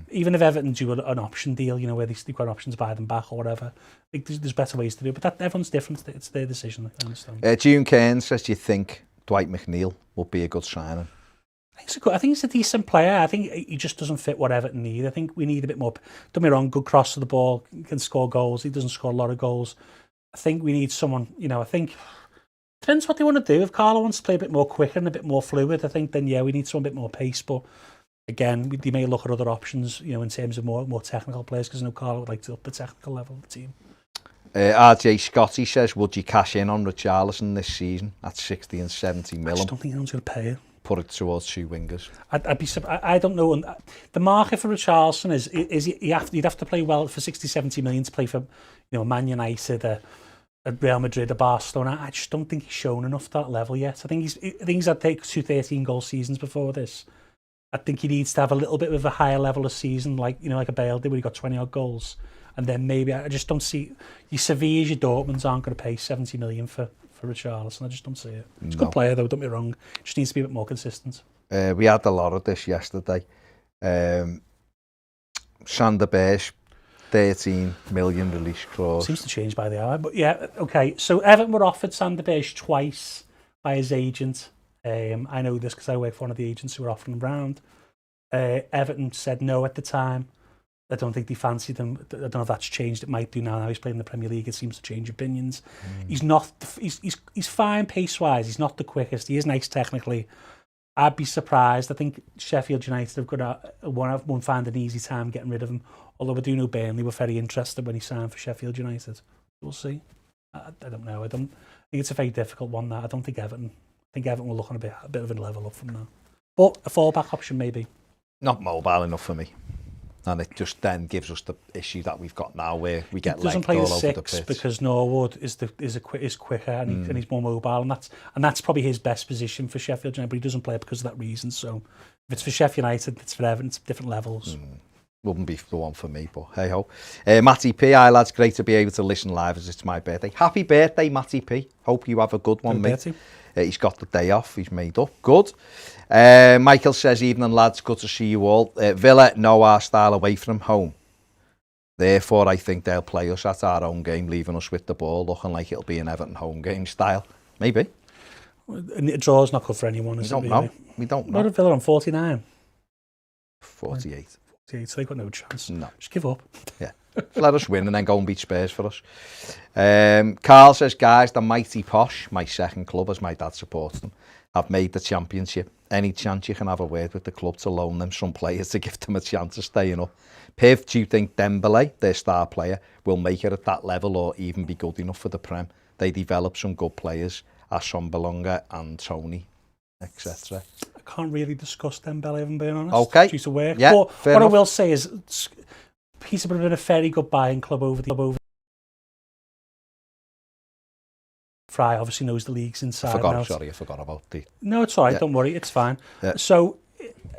Even if Everton do an option deal, you know, where they've got options to buy them back or whatever, I think there's better ways to do it. But everyone's different. It's their decision, I understand. June Cairns says, do you think Dwight McNeil would be a good signing? I think he's a decent player. I think he just doesn't fit what Everton need. I think we need a bit more. Don't be wrong, good cross to the ball, can score goals. He doesn't score a lot of goals. I think we need someone, you know, I think... Depends what they want to do. If Carlo wants to play a bit more quicker and a bit more fluid, I think then, yeah, we need some bit more pace. But again, they may look at other options, you know, in terms of more technical players, because I know Carlo would like to up the technical level of the team. RJ Scotty says, would you cash in on Richarlison this season at 60 and 70 million? I just don't think anyone's going to pay it. Put it towards 2 wingers. I don't know. The market for Richarlison is you'd have to play well for 60, 70 million to play for, you know, Man United, at Real Madrid, or Barcelona. I just don't think he's shown enough at that level yet. I think he's had 2 13-goal seasons before this. I think he needs to have a little bit of a higher level of season, like, you know, like a Bale did, where he got 20-odd goals. And then maybe, I just don't see, your Sevillas, your Dortmunds aren't going to pay 70 million for Richarlison. I just don't see it. He's a good player, though, don't be wrong. Just needs to be a bit more consistent. We had a lot of this yesterday. Sander Berge, 13 million release clause. Seems to change by the hour, but yeah, okay. So Everton were offered Sander Berge twice by his agent. I know this because I work for one of the agents who were offering him round. Everton said no at the time. I don't think they fancied him. I don't know if that's changed. It might do now. Now he's playing in the Premier League. It seems to change opinions. He's not. He's fine pace wise. He's not the quickest. He is nice technically. I'd be surprised. I think Sheffield United have got won't find an easy time getting rid of him. Although I do know Burnley were very interested when he signed for Sheffield United. We'll see. I don't know. I think it's a very difficult one. That I don't think Everton. I think Everton will look on a bit of a level up from now. But a fallback option maybe. Not mobile enough for me. And it just then gives us the issue that we've got now, where we get legged all over the pitch. Because Norwood is quicker and he's more mobile, and that's probably his best position for Sheffield United. But he doesn't play it because of that reason. So if it's for Sheffield United, it's for Everton. It's different levels. Wouldn't be the one for me, but hey ho. Matty P, hi lads, great to be able to listen live as it's my birthday. Happy birthday, Matty P. Hope you have a good one, mate. He's got the day off, he's made up. Good. Michael says, evening lads, good to see you all. Villa know our style away from home. Therefore, I think they'll play us at our own game, leaving us with the ball, looking like it'll be an Everton home game style. Maybe. A draw's not good for anyone, is it? We don't know. We don't know. What are Villa on 49? 48. So they've got no chance. No. Just give up. Yeah. Let us win and then go and beat Spurs for us. Carl says, guys, the mighty Posh, my second club as my dad supports them, have made the Championship. Any chance you can have a word with the club to loan them some players to give them a chance of staying up? Piv, do you think Dembele, their star player, will make it at that level or even be good enough for the Prem? They develop some good players, as Belonga and Tony, etc. I can't really discuss Dembele, if I'm being honest. Okay. Due to work. Yeah, but fair what enough. I will say is, Peterborough have been a very good buying club over the Fry obviously knows the leagues inside and out. I forgot about the... No, it's all right. Yeah. Don't worry. It's fine. Yeah. So,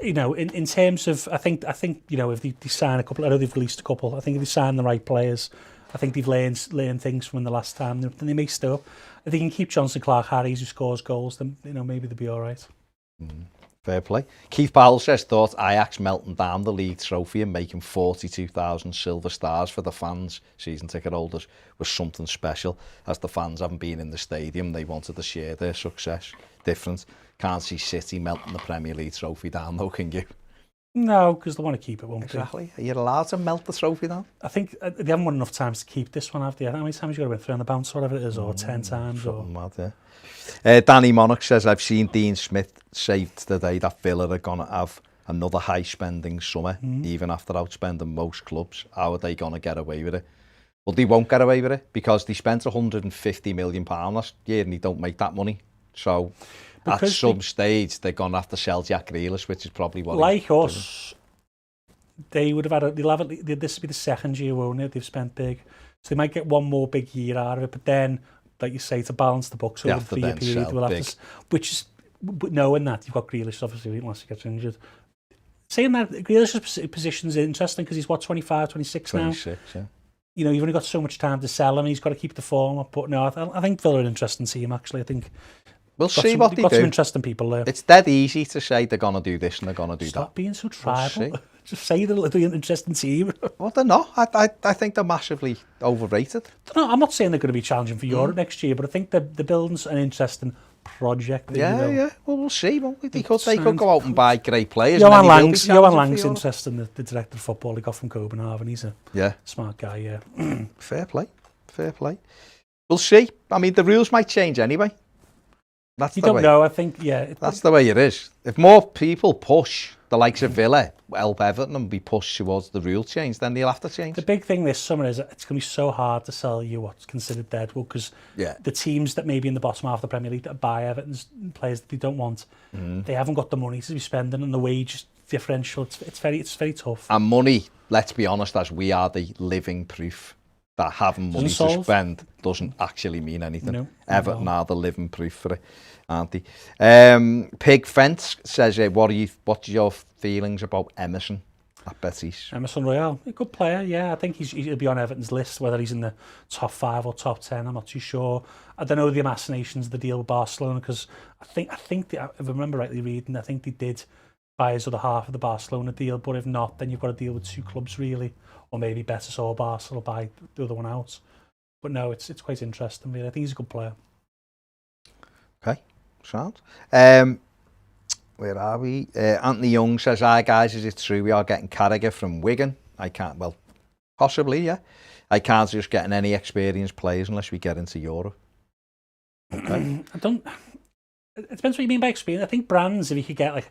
you know, in terms of, I think you know, if they sign a couple, I know they've released a couple. I think if they sign the right players, I think they've learned things from the last time. Then they may stay up. If they can keep Johnson Clark-Harris, who scores goals, then, you know, maybe they'll be all right. Fair play. Keith Powell says, thought Ajax melting down the league trophy and making 42,000 silver stars for the fans, season ticket holders, was something special. As the fans haven't been in the stadium, they wanted to share their success. Different. Can't see City melting the Premier League trophy down though, can you? No, because they want to keep it, won't Exactly. Are you allowed to melt the trophy down? they? I think they haven't won enough times to keep this one, have they? How many times you got to win 3 on the bounce, or whatever it is, or 10 times? Or... Mad, yeah. Danny Monarch says, I've seen Dean Smith say today that Villa are going to have another high-spending summer, even after outspending most clubs. How are they going to get away with it? Well, they won't get away with it because they spent £150 million last year and they don't make that money. So because at some stage, they're going to have to sell Jack Grealish, which is probably what... Like us, they would have had... This would be the second year, won't it? They've spent big. So they might get one more big year out of it. But then, like you say, to balance the books over the 3-year period, we'll have to... Which is... But knowing that, you've got Grealish, obviously, unless he gets injured. Saying that, Grealish's position's interesting because he's, 25, 26 now? 26, yeah. You know, you've only got so much time to sell him, and he's got to keep the form up. But no, I think Villa are an interesting team, actually. I think we'll see what they do. Got some interesting people there. It's dead easy to say they're going to do this and they're going to do that. Stop being so tribal. Just say they're an interesting team. Well, they're not. I think they're massively overrated. No, I'm not saying they're going to be challenging for Europe next year, but I think the building's an interesting project. Yeah. Well, we'll see. Won't we? They could go out and buy great players. Johan Lang's interesting, the director of football he got from Copenhagen. He's a smart guy, yeah. Fair play. We'll see. I mean, the rules might change anyway. You don't know, I think, that's the way it is. If more people push the likes of Villa, help Everton and be pushed towards the rule change, then they'll have to change. The big thing this summer is it's going to be so hard to sell you what's considered deadwood because the teams that may be in the bottom half of the Premier League that buy Everton's players that they don't want, they haven't got the money to be spending, and the wage differential, it's very tough. And money, let's be honest, as we are the living proof that having money to spend doesn't actually mean anything. No, Everton are the living proof for it, aren't they? Pig Fence says, what's your feelings about Emerson at Betis? Emerson Royal, a good player, yeah. I think he'll be on Everton's list, whether he's in the top 5 or top 10, I'm not too sure. I don't know the machinations of the deal with Barcelona, because I think if I remember rightly reading, I think they did buy his other half of the Barcelona deal, but if not, then you've got to deal with 2 clubs really, or maybe Betis or Barca will buy the other one out. But no, it's quite interesting, really. I think he's a good player. Okay, sound. Where are we? Anthony Young says, hi guys, is it true we are getting Carragher from Wigan? Possibly, yeah. I can't just getting any experienced players unless we get into Europe. Okay. It depends what you mean by experience. I think brands, if you could get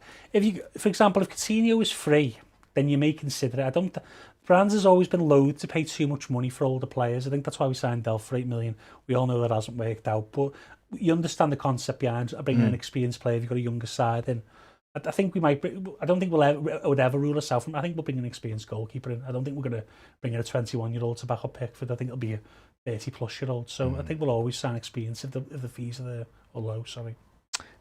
for example, if Coutinho is free, then you may consider it. Brands has always been loath to pay too much money for older players. I think that's why we signed Delph for 8 million. We all know that hasn't worked out, but you understand the concept behind bringing an experienced player if you've got a younger side in. I think we might. I don't think would ever rule us out from. I think we'll bring an experienced goalkeeper in. I don't think we're going to bring in a 21-year-old to back up Pickford. I think it'll be a 30-plus-year-old. So I think we'll always sign experience if the fees are there or low. Sorry.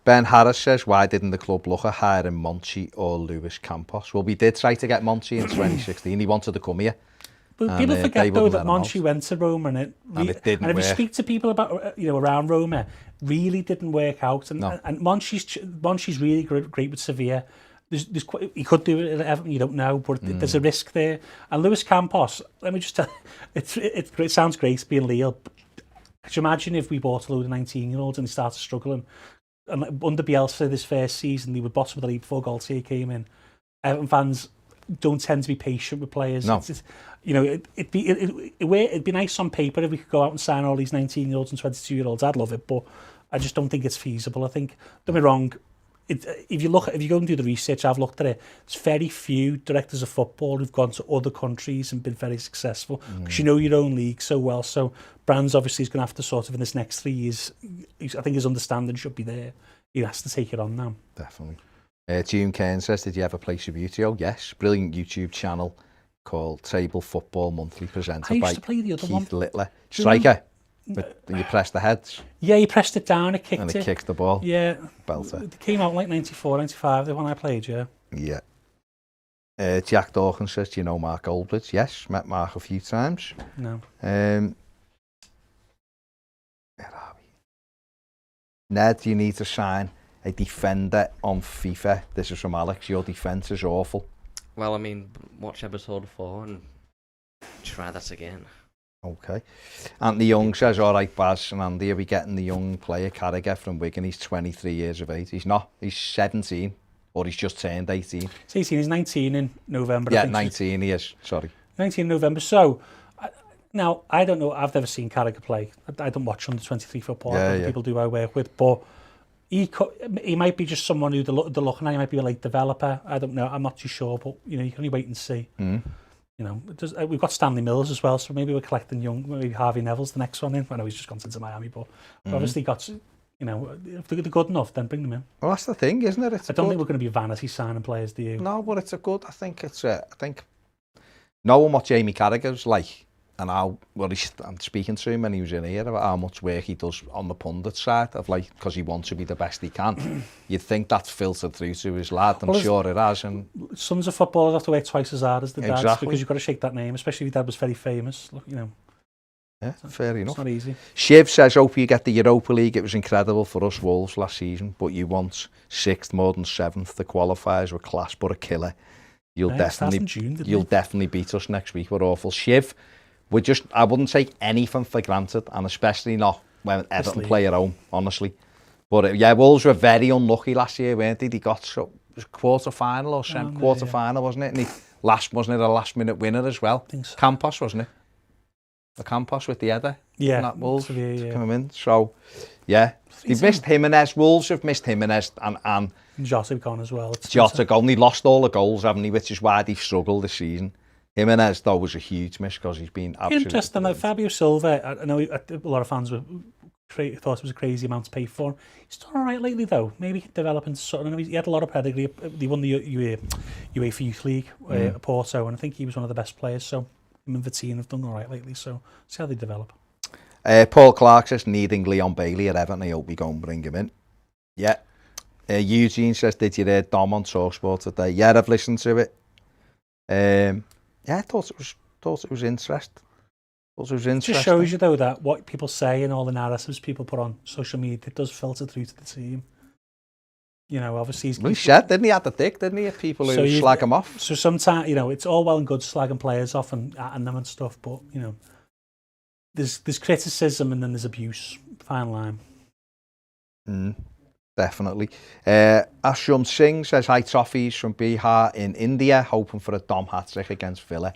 Ben Harris says, why didn't the club look at hiring Monchi or Luis Campos? Well, we did try to get Monchi in 2016. He wanted to come here. But people forget, though, that Monchi went to Roma and it didn't work. And if you speak to people about, around Roma, really didn't work out. And Monchi's really great with Sevilla. He could do it at Everton, you don't know, but there's a risk there. And Luis Campos, let me just tell you, it sounds great being Lille. Could you imagine if we bought a load of 19-year-olds and they started struggling? And under Bielsa this first season, they were bottom of the league before Galtier came in. Everton fans don't tend to be patient with players. No. It'd be nice on paper if we could go out and sign all these 19-year-olds and 22-year-olds. I'd love it, but I just don't think it's feasible. I think, don't be wrong, if you go and do the research, I've looked at it, there's very few directors of football who've gone to other countries and been very successful, because you know your own league so well. So Brands obviously is going to have to sort of, in this next 3 years, I think his understanding should be there. He has to take it on now. Definitely. June Cairn says, did you ever play Subbuteo? Yes. Brilliant YouTube channel called Table Football Monthly, presented by Keith Littler. Striker. But you press the heads. Yeah, you pressed it down, it kicked and it kicked the ball. Yeah. Belter. It came out like 94, 95, the one I played, yeah. Yeah. Jack Dawkins says, do you know Mark Goldbridge? Yes, met Mark a few times. No. Where are we? Ned, you need to sign a defender on FIFA. This is from Alex. Your defence is awful. Well, I mean, watch episode 4 and try that again. Okay. Anthony Young says, all right, Baz and Andy, are we getting the young player Carragher from Wigan? He's 23 years of age. He's not. He's 17 or he's just turned 18. He's 18, he's 19 in November. Yeah, I think. 19 he is, sorry. 19 in November. So, now, I don't know, I've never seen Carragher play. I don't watch under 23 football. People do I work with, but he might be just someone who they're looking at. He might be a late developer. I don't know. I'm not too sure, but you can only wait and see. You know, we've got Stanley Mills as well, so maybe we're collecting maybe Harvey Neville's the next one in. I know he's just gone into Miami, but obviously got, if they're good enough, then bring them in. Well, that's the thing, isn't it? I don't think we're going to be vanity signing players, do you? No, but it's a good. I think knowing what Jamie Carragher's like, and how I'm speaking to him when he was in here about how much work he does on the pundit side of because he wants to be the best he can. You'd think that's filtered through to his lad. I'm sure it has. And sons of footballers have to work twice as hard as the dads because you've got to shake that name, especially if your dad was very famous. Yeah, fair enough. It's not easy. Shiv says, hope you get the Europa League. It was incredible for us Wolves last season, but you want 6th more than 7th. The qualifiers were class, but a killer. You'll definitely beat us next week. We're awful. Shiv, I wouldn't take anything for granted, and especially not when Everton play at home, honestly. But Wolves were very unlucky last year, weren't they? They got quarter-final or quarter-final, wasn't it? And wasn't it a last-minute winner as well? I think so. Campos, wasn't it? The Campos with the header. Yeah. That Wolves coming in. So, yeah. They've missed Jimenez. Wolves have missed Jimenez and Jota gone as well. Jota gone. They lost all the goals, haven't they? Which is why they've struggled this season. Jimenez, though, was a huge miss because he's been absolutely... Interesting, like Fabio Silva, I know a lot of fans thought it was a crazy amount to pay for him. He's done all right lately, though. Maybe developing sort of... He had a lot of pedigree. They won the UEFA Youth League at Porto, and I think he was one of the best players. So him and Vitinha have done all right lately, so see how they develop. Paul Clark says, needing Leon Bailey at Everton. I hope we go and bring him in. Yeah. Eugene says, did you hear Dom on TalkSport today? Yeah, I've listened to it. Yeah, I thought it was interesting. It just shows you, though, that what people say and all the narratives people put on social media, it does filter through to the team. Obviously... He said, didn't he, at the dick, didn't he? People who slag him off. So sometimes, it's all well and good slagging players off and atting them and stuff, but, there's criticism and then there's abuse. Fine line. Definitely. Ashram Singh says, hi, Toffees from Bihar in India, hoping for a Dom hat-trick against Villa.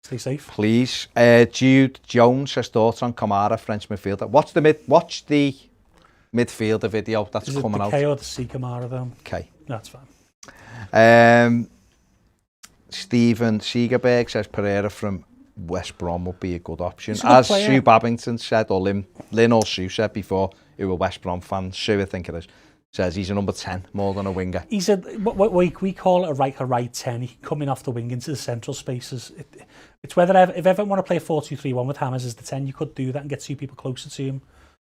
Stay safe. Please. Jude Jones says, thoughts on Kamara, French midfielder. Watch the midfielder video that's coming out. Is it the K or the C Kamara, though? K. That's fine. Stephen Segerberg says, Pereira from West Brom would be a good option. As Sue Babington said, or Lynn or Sue said before, who are West Brom fans, Sue I think it is, says he's a number 10 more than a winger. He's what we call it a right 10. He can come in off the wing into the central spaces. It's whether if Everton want to play a 4-2-3-1 with Hammers as the 10, you could do that and get two people closer to him.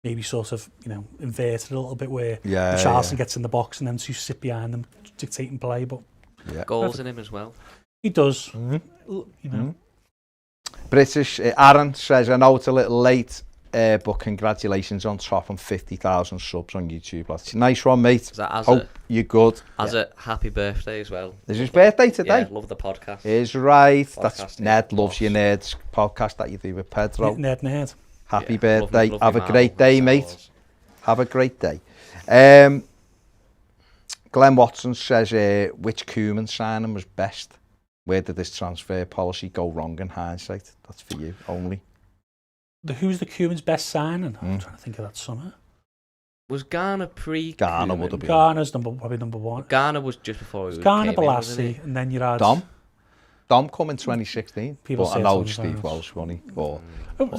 Maybe sort of, invert it a little bit where Richarlison gets in the box and then two sit behind them, dictating play. But goals in him as well. He does. British Aaron says, I know it's a little late, but congratulations on top and 50,000 subs on YouTube. That's nice one, mate. Hope you're good. A happy birthday as well. Is his birthday today? Yeah, love the podcast. Is right. That's Ned Loves Your Nerds podcast that you do with Pedro. Ned. Happy birthday. Have a great day, mate. Have a great day. Glenn Watson says, which Koeman signing was best? Where did this transfer policy go wrong in hindsight? That's for you only. Who's the Koeman's best signing? I'm trying to think of that summer. Was Garner pre? Garner would have been. Garner's probably number one. Garner was just before. Garner, Balassi, and then you had Dom come in 2016. People say I know Steve Welsh won he.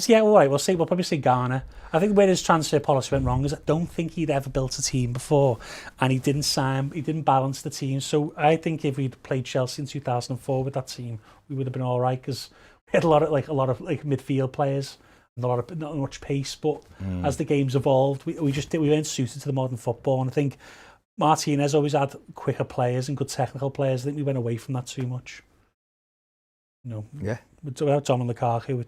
Yeah, all right. We'll probably say Garner. I think where his transfer policy went wrong is I don't think he'd ever built a team before, and he didn't balance the team. So I think if we'd played Chelsea in 2004 with that team, we would have been all right because we had a lot of midfield players. Not much pace, but as the game's evolved, we weren't suited to the modern football. And I think Martinez always had quicker players and good technical players. I think we went away from that too much. Without Tom and Lukaku,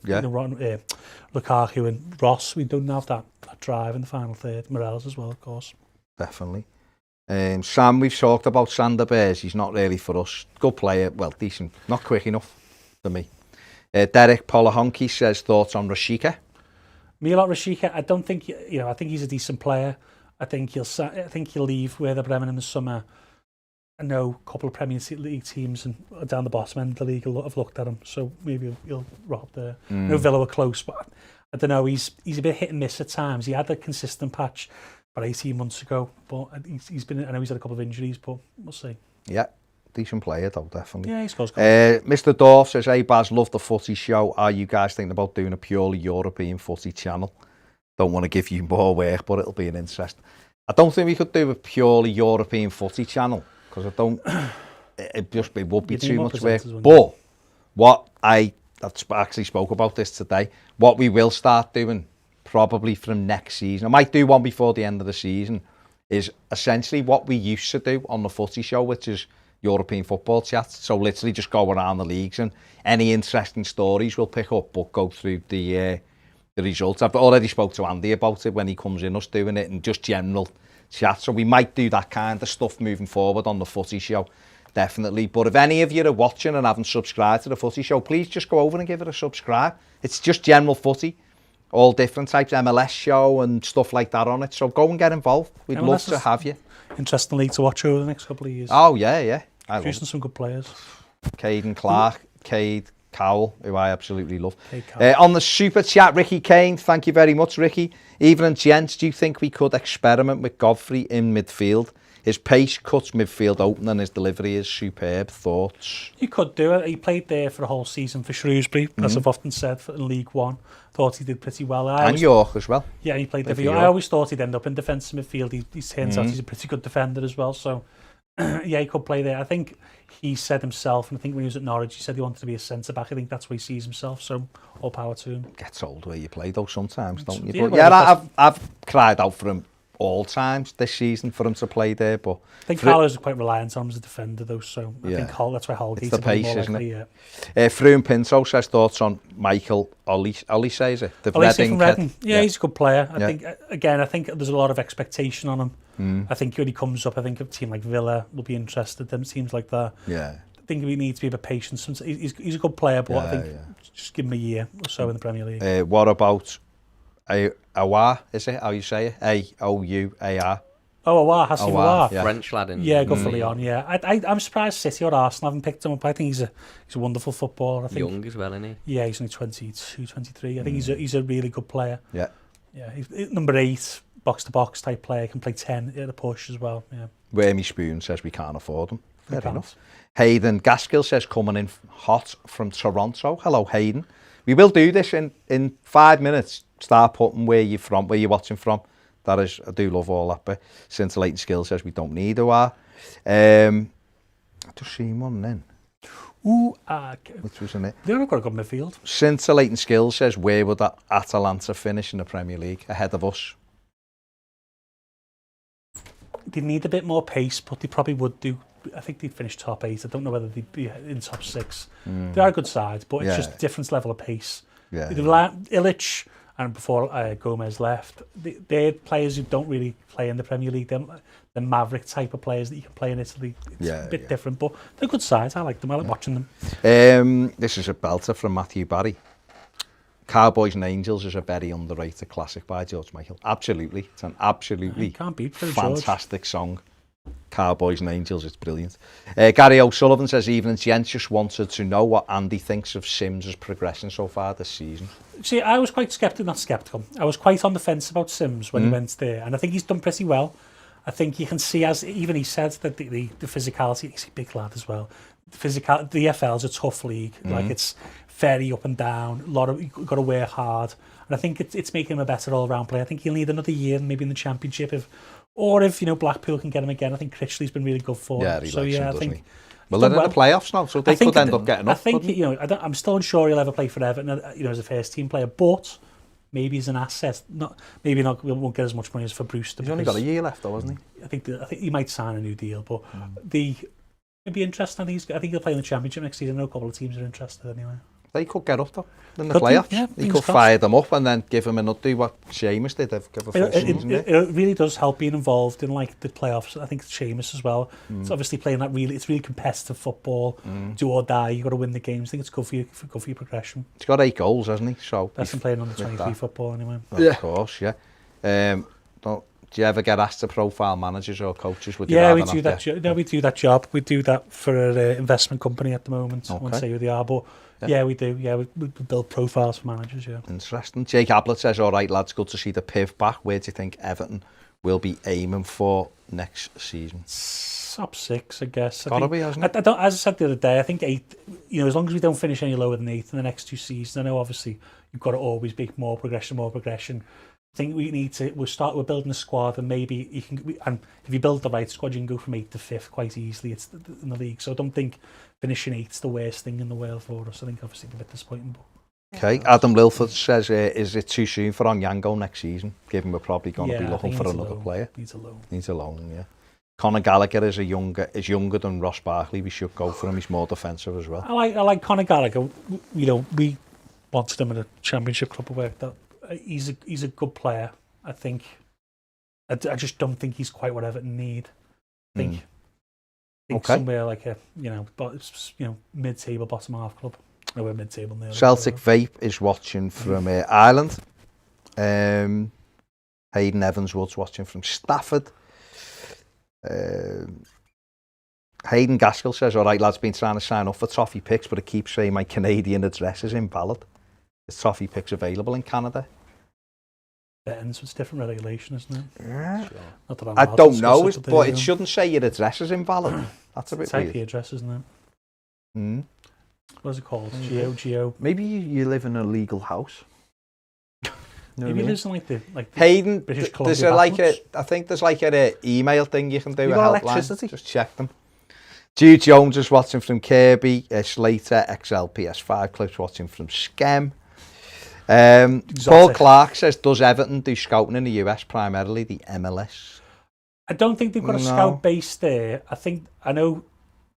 Lukaku and Ross, we don't have that drive in the final third. Morales as well, of course. Definitely. Sam, we've talked about Sander Bears. He's not really for us. Good player, well, decent. Not quick enough for me. Derek Polahonki says thoughts on Rashica. Milot Rashica, I don't think I think he's a decent player. I think he'll leave Werder Bremen in the summer. I know a couple of Premier League teams and down the bottom end of the league have looked at him, so maybe he'll rock there. I know Villa were close, but I don't know. He's a bit hit and miss at times. He had a consistent patch about 18 months ago, but he's been. I know he's had a couple of injuries, but we'll see. Yeah, decent player though, definitely. Yeah, he scores. Mr. Dorf says, "Hey Baz, love the footy show. Are you guys thinking about doing a purely European footy channel? Don't want to give you more work, but it'll be an interest." I don't think we could do a purely European footy channel because it would be too much work. But what I've actually spoke about this today, what we will start doing probably from next season, I might do one before the end of the season, is essentially what we used to do on the footy show, which is European football chats. So literally just go around the leagues and any interesting stories we'll pick up, but go through the results. I've already spoke to Andy about it when he comes in, us doing it, and just general chat. So we might do that kind of stuff moving forward on the footy show, definitely. But if any of you are watching and haven't subscribed to the footy show, please just go over and give it a subscribe. It's just general footy, all different types, MLS show and stuff like that on it. So go and get involved. We'd love to have you. Interesting league to watch over the next couple of years. Oh, yeah. Producing some good players. Caden Clark, Cade Cowell, who I absolutely love. On the super chat, Ricky Kane, thank you very much, Ricky. Evening, gents, do you think we could experiment with Godfrey in midfield? His pace cuts midfield open and his delivery is superb. Thoughts? You could do it. He played there for a whole season for Shrewsbury, as I've often said, in League One. Thought he did pretty well. And York as well. Yeah, he played there for York. I always thought he'd end up in defensive midfield. He turns out he's a pretty good defender as well, so yeah, he could play there. I think he said himself, and I think when he was at Norwich, he said he wanted to be a centre-back. I think that's where he sees himself, so all power to him. Gets old where you play, though, sometimes, don't you? Yeah, But yeah, I've cried out for him all times this season for him to play there. But I think Carlo's quite reliant on him as a defender, though, so I think that's why Holgate's the pace, more isn't likely, it? Froome Pinto says thoughts on Michael Olise, is it? The Reading kid. Yeah, he's a good player. I think there's a lot of expectation on him. I think when he comes up, I think a team like Villa will be interested. Them teams like that. Yeah. I think we need to be a bit patient. He's a good player, but I think just give him a year or so in the Premier League. What about Aouar, is it? How you say it? Aouar. Oh, Aouar, Hassan Aouar. Yeah. French lad. Yeah, good for Lyon, yeah. I'm surprised City or Arsenal haven't picked him up. I think he's a wonderful footballer. I think, young as well, isn't he? Yeah, he's only 22, 23. I think he's a really good player. Yeah. Yeah, he's number 8, box-to-box type player, can play 10 at a push as well. Yeah. Wormy Spoon says we can't afford him. Fair enough. Hayden Gaskill says coming in hot from Toronto. Hello, Hayden. We will do this in 5 minutes. Start putting where you're from, where you're watching from. That is, I do love all that bit. Scintillating Skill says we don't need a war. I just seen one then. Which was in it. They've got a good midfield. Scintillating Skill says where would that Atalanta finish in the Premier League ahead of us? They need a bit more pace, but they probably would do. I think they'd finish top 8. I don't know whether they'd be in top 6. They are a good side, but it's just a different level of pace. Yeah. Illich and before Gomez left, they're players who don't really play in the Premier League. They're maverick type of players that you can play in Italy. It's a bit different, but they're good sides. I like them. I like watching them. This is a belter from Matthew Barry. Cowboys and Angels is a very underrated classic by George Michael. Absolutely. It's an absolutely can't beat fantastic song. Cowboys and Angels, it's brilliant. Gary O'Sullivan says, evening gents, just wanted to know what Andy thinks of Sims' progression so far this season. See, I was quite sceptical. I was quite on the fence about Sims when he went there, and I think he's done pretty well. I think you can see, as even he said, that the physicality, he's a big lad as well. The EFL's a tough league. Like, it's very up and down, you've got to work hard. And I think it's making him a better all-round player. I think he'll need another year, maybe in the Championship, if Blackpool can get him again. I think Critchley's been really good for him. So yeah, I think. Well, they're in the playoffs now, so they could end up getting up. I think I'm still unsure he'll ever play for Everton, as a first team player, but maybe he's an asset. We won't get as much money as for Brewster. He's only got a year left, though, hasn't he? I think he might sign a new deal, but it'd be interesting. I think he'll play in the Championship next season. I know a couple of teams are interested anyway. They could get up though in the playoffs. He could fire them up and then give them another do what Seamus did. Give a full season. It really does help being involved in like the playoffs. I think Seamus as well. It's obviously playing that it's really competitive football. Do or die. You got to win the games. I think it's good for your progression. He's got 8 goals, hasn't he? So that's him playing under 23 football anyway. Well, of course, yeah. Do you ever get asked to profile managers or coaches? Would you Yeah, rather we not do that. get- No, we do that job. We do that for an investment company at the moment. I won't Okay. say who they are, but yeah, we do. Yeah, we build profiles for managers. Yeah. Interesting. Jake Ablett says, all right, lads, good to see the Piv back. Where do you think Everton will be aiming for next season? Top 6, I guess. Gotta be, hasn't it? I don't, as I said the other day, I think 8, as long as we don't finish any lower than 8 in the next 2 seasons, I know obviously you've got to always be more progression. I think we're building a squad, and maybe you can, and if you build the right squad, you can go from 8th to 5th quite easily. It's in the league, so I don't think finishing 8th's the worst thing in the world for us. I think obviously it's a bit disappointing. But Okay, Adam Lilford says, is it too soon for Onyango next season, given we're probably going to be looking for another player? Needs a loan. Needs a loan, yeah. Conor Gallagher is younger than Ross Barkley. We should go for him. He's more defensive as well. I like Conor Gallagher. We wanted him at a Championship club of work. That he's a good player. I think. I just don't think he's quite what Everton need. I think Okay. somewhere like a mid-table, bottom half club. No, we're mid-table nearly. Celtic Vape is watching from Ireland. Hayden Evans-Wood's watching from Stafford. Hayden Gaskell says, all right, lads, been trying to sign up for Toffee Picks, but it keeps saying my Canadian address is invalid. Is Toffee Picks available in Canada? So it's different regulation, isn't it? Yeah. Sure. Not that I'm I allowed to don't discuss know, it, but it shouldn't say your address is invalid. That's a bit it's IP weird. address, isn't it? Mm. What is it called? Geo. Maybe you live in a legal house. Maybe it lives in like the Hayden, British there's Columbia I think there's like an email thing you can do. You a got helpline. electricity? Just check them. Jude Jones is watching from Kirby. Slater XL PS5 clips watching from Skem. Paul Clark says, does Everton do scouting in the US, primarily the MLS? I don't think they've got a scout base there. I know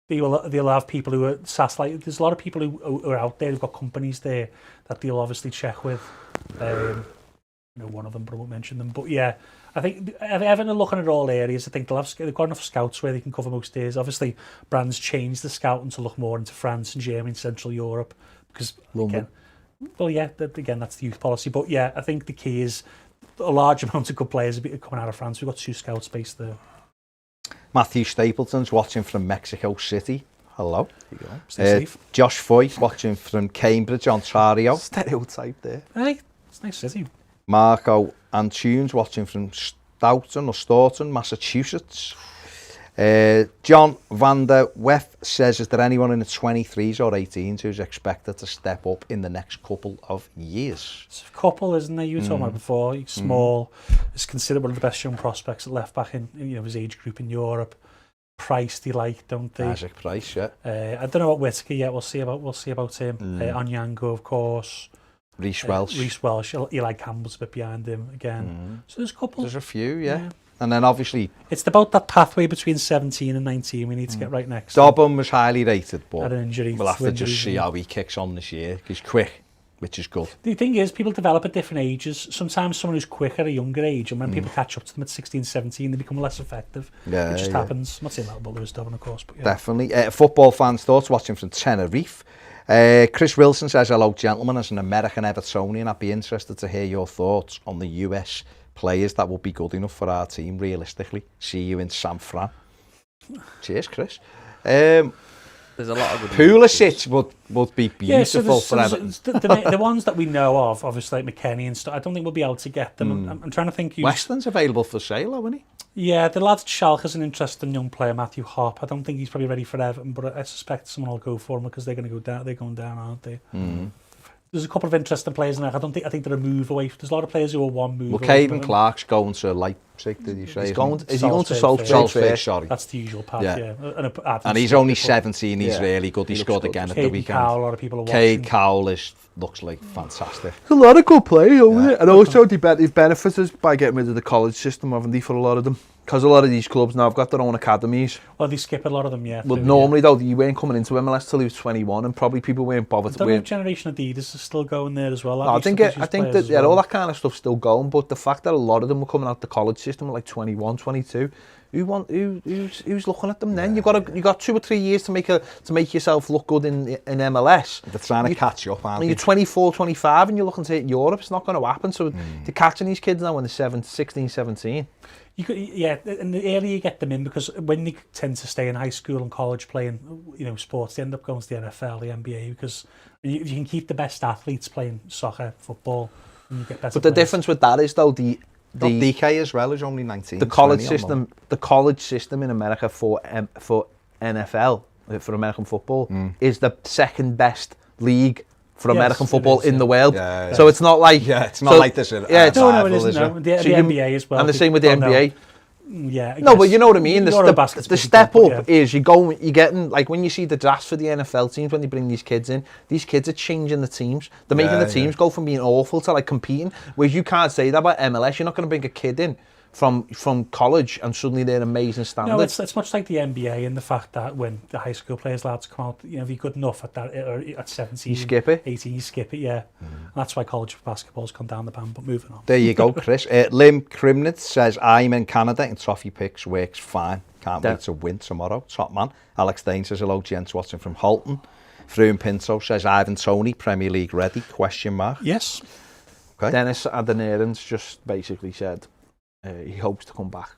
they'll have people who are satellite. There's a lot of people who are out there who've got companies there that they'll obviously check with. One of them, but I won't mention them. But yeah, I think Everton are looking at all areas. I think they've got enough scouts where they can cover most areas. Obviously, Brand's changed the scouting to look more into France and Germany and Central Europe because London. Again, that's the youth policy. But yeah, I think the key is a large amount of good players are coming out of France. We've got 2 scouts based there. Matthew Stapleton's watching from Mexico City. Hello. There you go. Stay safe. Josh Foyt watching from Cambridge, Ontario. Stereotype there. Hey, it's a nice city. Marco Antunes watching from Staunton, Massachusetts. John van der Weff says, is there anyone in the 23s or 18s who's expected to step up in the next couple of years? It's a couple, isn't there? You were talking about before. He's small. Is considered one of the best young prospects at left back in his age group in Europe. Price they like, don't they? Isaac Price, yeah. I don't know about Whittaker yet. We'll see about him. Onyango, of course. Reece Welsh. Eli Campbell's a bit behind him again. So there's a couple. There's a few, yeah. And then obviously it's about that pathway between 17 and 19 we need to get right next. Dobham was highly rated, but had an injury. we'll have to just see how he kicks on this year. He's quick, which is good. The thing is, people develop at different ages. Sometimes someone who's quick at a younger age, and when people catch up to them at 16, 17, they become less effective. Yeah, it just happens. I'm not saying that about Lewis Dobham, of course, but yeah. Definitely. Football fans' thoughts watching from Tenerife. Chris Wilson says, hello, gentlemen. As an American Evertonian, I'd be interested to hear your thoughts on the US players that would be good enough for our team, realistically. See you in San Fran. Cheers, Chris. There's a lot of good Pulisic would be beautiful for Everton. The ones that we know of, obviously like McKennie and stuff, I don't think we'll be able to get them. I'm trying to think. Weston's available for sale, isn't he? Yeah, the lad at Schalke's an interesting young player, Mathew. I don't think he's probably ready for Everton, but I suspect someone will go for him because they're going to go down. They're going down, aren't they? There's a couple of interesting players in there. I think they're a move away. There's a lot of players who are one move away. Well, Caden Clark's going to Leipzig, did you say? Is he going to Salzburg? Sorry. That's the usual path, Yeah. And And he's only 17, he's really good. He scored again at the weekend. Cowell, a lot of people are watching. Cade Cowell looks like fantastic. There's a lot of good players over there. And also they've benefited by getting rid of the college system, haven't they, for a lot of them? Because a lot of these clubs now have got their own academies. Well, they skip a lot of them, yeah. Well, normally, though, you weren't coming into MLS till you was 21, and probably people weren't bothered. I don't know if Generation Adidas is still going there as well. I think that all that kind of stuff's still going, but the fact that a lot of them were coming out the college system at like 21, 22, Who's looking at them then? You got 2 or 3 years to make yourself look good in MLS. They're trying to catch up, aren't And they? you're 24, 25 and you're looking to hit Europe. It's not going to happen. So they're catching these kids now when they're 16, 17. You could, and the earlier you get them in, because when they tend to stay in high school and college playing, sports, they end up going to the NFL, the NBA, because if you can keep the best athletes playing soccer, football, and you get better. But the difference with that is though the DK as well is only 19. The college system in America for NFL, for American football, is the second best league for American football in the world. Yeah. So it's not like it's not like this. No, it isn't. No. The NBA as well. And the same with the NBA. Yeah. No, but you know what I mean. The step up is you're getting, like when you see the drafts for the NFL teams, when they bring these kids in, these kids are changing the teams. They're making the teams go from being awful to like competing. Whereas you can't say that about MLS. You're not going to bring a kid in from college and suddenly they're amazing standard. No, it's much like the NBA in the fact that when the high school players allowed to come out, if you're good enough at that, or at 17, you skip it. 18, you skip it, yeah. And that's why college basketball's come down the pan, but moving on. There you go, Chris. Lim Crimnitz says, I'm in Canada and Toffee picks works fine. Can't wait to win tomorrow. Top man. Alex Dane says, hello, gents, watching from Halton. Froome Pinto says, Ivan Toney, Premier League ready? Question mark. Yes. Okay. Dennis Adeniran's just basically said, he hopes to come back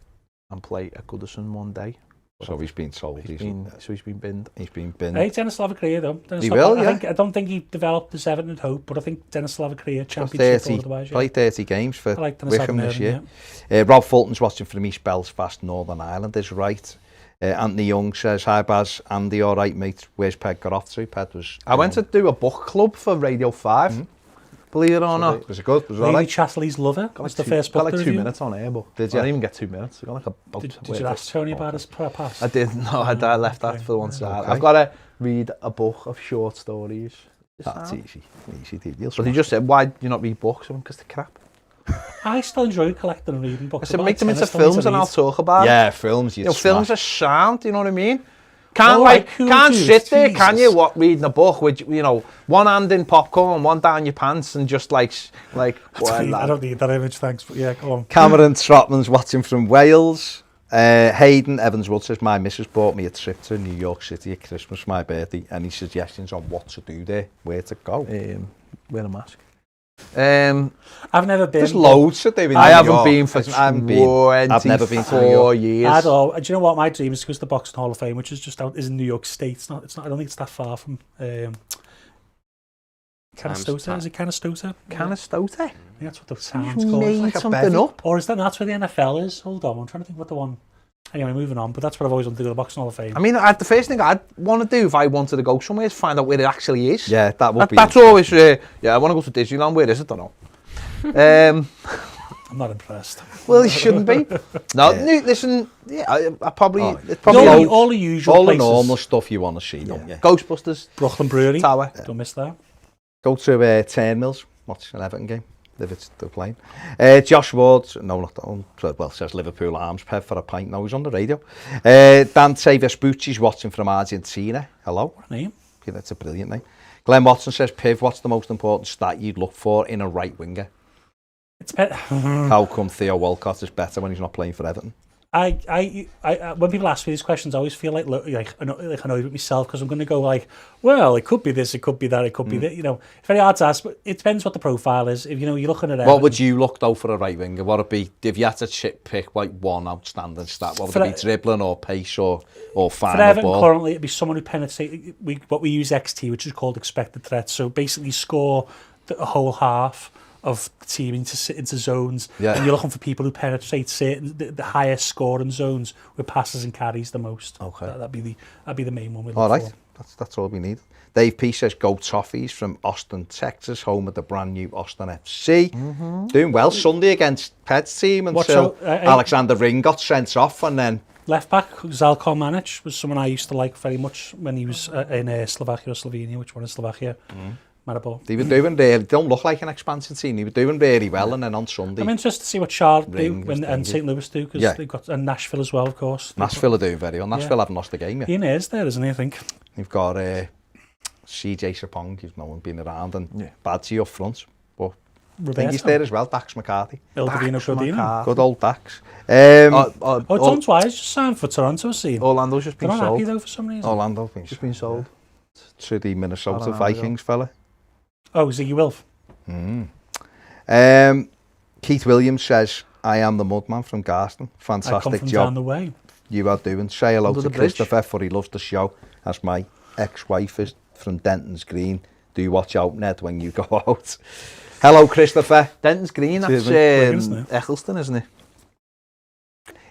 and play at Goodison one day. So he's been sold. He's been binned. He's been binned. Hey, Dennis will have a career though. I don't think he developed as Everton had hoped, but I think Dennis will have a career, championship or otherwise. Played 30 games for Wickham this year. Yeah. Rob Fulton's watching from East Belfast, Northern Ireland is right. Anthony Young says, hi Baz, Andy, all right mate, where's Ped got off to? Ped was... I went to do a book club for Radio 5. Believe it or not. Was it good? Was it all Lady right? Chatterley's Lover was the first book. Got like 2 review. minutes on air, but Did you? I didn't even get 2 minutes. I got like a Did you ask Tony about his pass? I did. No, I left that for the one side. Okay. I've got to read a book of short stories. That's easy. But he just said, why do you not read books? Because they're crap. I still enjoy collecting and reading books. I said, make them into films and I'll talk about it. Yeah, films. Films are sound, you know what I mean? Can't sit there, can you, reading a book with, one hand in popcorn, one down your pants, and just like I don't need that image, thanks, but yeah, go on. Cameron Trotman's watching from Wales. Hayden Evans-Wood says, my missus bought me a trip to New York City at Christmas for my birthday. Any suggestions on what to do there, where to go? Wear a mask. I've never been. There's loads to do in New York. I haven't been for 24 I've never been to New York. years. Do you know what my dream is? To go to the Boxing Hall of Fame, which is just out, is in New York State. It's not. I don't think it's that far from Canastota. Is it Canastota? Canastota? I think that's what the town's called. Made like something up. Or is that's where the NFL is? Hold on, I'm trying to think what the one. Anyway, moving on. But that's what I've always wanted to do, the Boxing Hall of Fame. I mean, the first thing I'd want to do if I wanted to go somewhere is find out where it actually is. Yeah, that would be. That's always. I want to go to Disneyland. Where is it? I don't know. I'm not impressed. Well, it shouldn't be. No, listen. Yeah, I probably. It's probably all the usual all places. The normal stuff you want to see. Don't you? Ghostbusters, Brooklyn Brewery, Tower. Don't miss that. Go to Turnmills. Watch an Everton game. Liverpool playing. Josh Ward, no, not that one. Well, says Liverpool Arms, Ped for a pint. No, he's on the radio. Dante Vespucci's watching from Argentina. Hello. What name? Okay, that's a brilliant name. Glenn Watson says, Piv, what's the most important stat you'd look for in a right winger? It's How come Theo Walcott is better when he's not playing for Everton? I when people ask me these questions, I always feel like annoyed with myself because I'm going to go like, well, it could be this, it could be that, it could be that. It's very hard to ask, but it depends what the profile is. If you're looking at Everton, what would you look though for a right winger? What would it be if you had to pick like one outstanding stat? What would it be? Dribbling or pace or final for Everton, ball? currently, it'd be someone who penetrates. What we use XT, which is called expected threats. So basically, score a whole half of the team into zones, and you're looking for people who penetrate the highest scoring zones with passes and carries the most. Okay, that'd be the main one. All right, that's all we need. Dave P says, go Toffees from Austin, Texas, home of the brand new Austin FC. Doing well Sunday against Ped's team until Alexander Ring got sent off, and then left back Zalko Manic was someone I used to like very much when he was in Slovakia or Slovenia, which one is Slovakia. Maribor. They were doing really, don't look like an expansion team. They were doing really well, and then on Sunday, I'm interested to see what Charlotte do and St. Louis do, because they've got, and Nashville as well, of course. Nashville are doing very well. Nashville haven't lost a game yet. Ian is there, isn't he, I think? They've got CJ Sapong, who's no one been around, and Badsy up front. But I think he's there as well, Dax McCarthy. Il Divino Coutinho. Good old Dax. Done twice, just signed for Toronto, seen. Orlando's just been They're not happy sold. though for some reason. Orlando's Just been sold. to the Minnesota Vikings fella. Oh, Ziggy Wilf. Keith Williams says, I am the Mudman from Garston. I come Fantastic from job down the way. you are doing. Say hello Under to the bridge. Christopher, for he loves the show. As my ex-wife is from Denton's Green. Do watch out, Ned, when you go out. Hello, Christopher. Denton's Green, that's Isn't it? Eccleston, isn't it?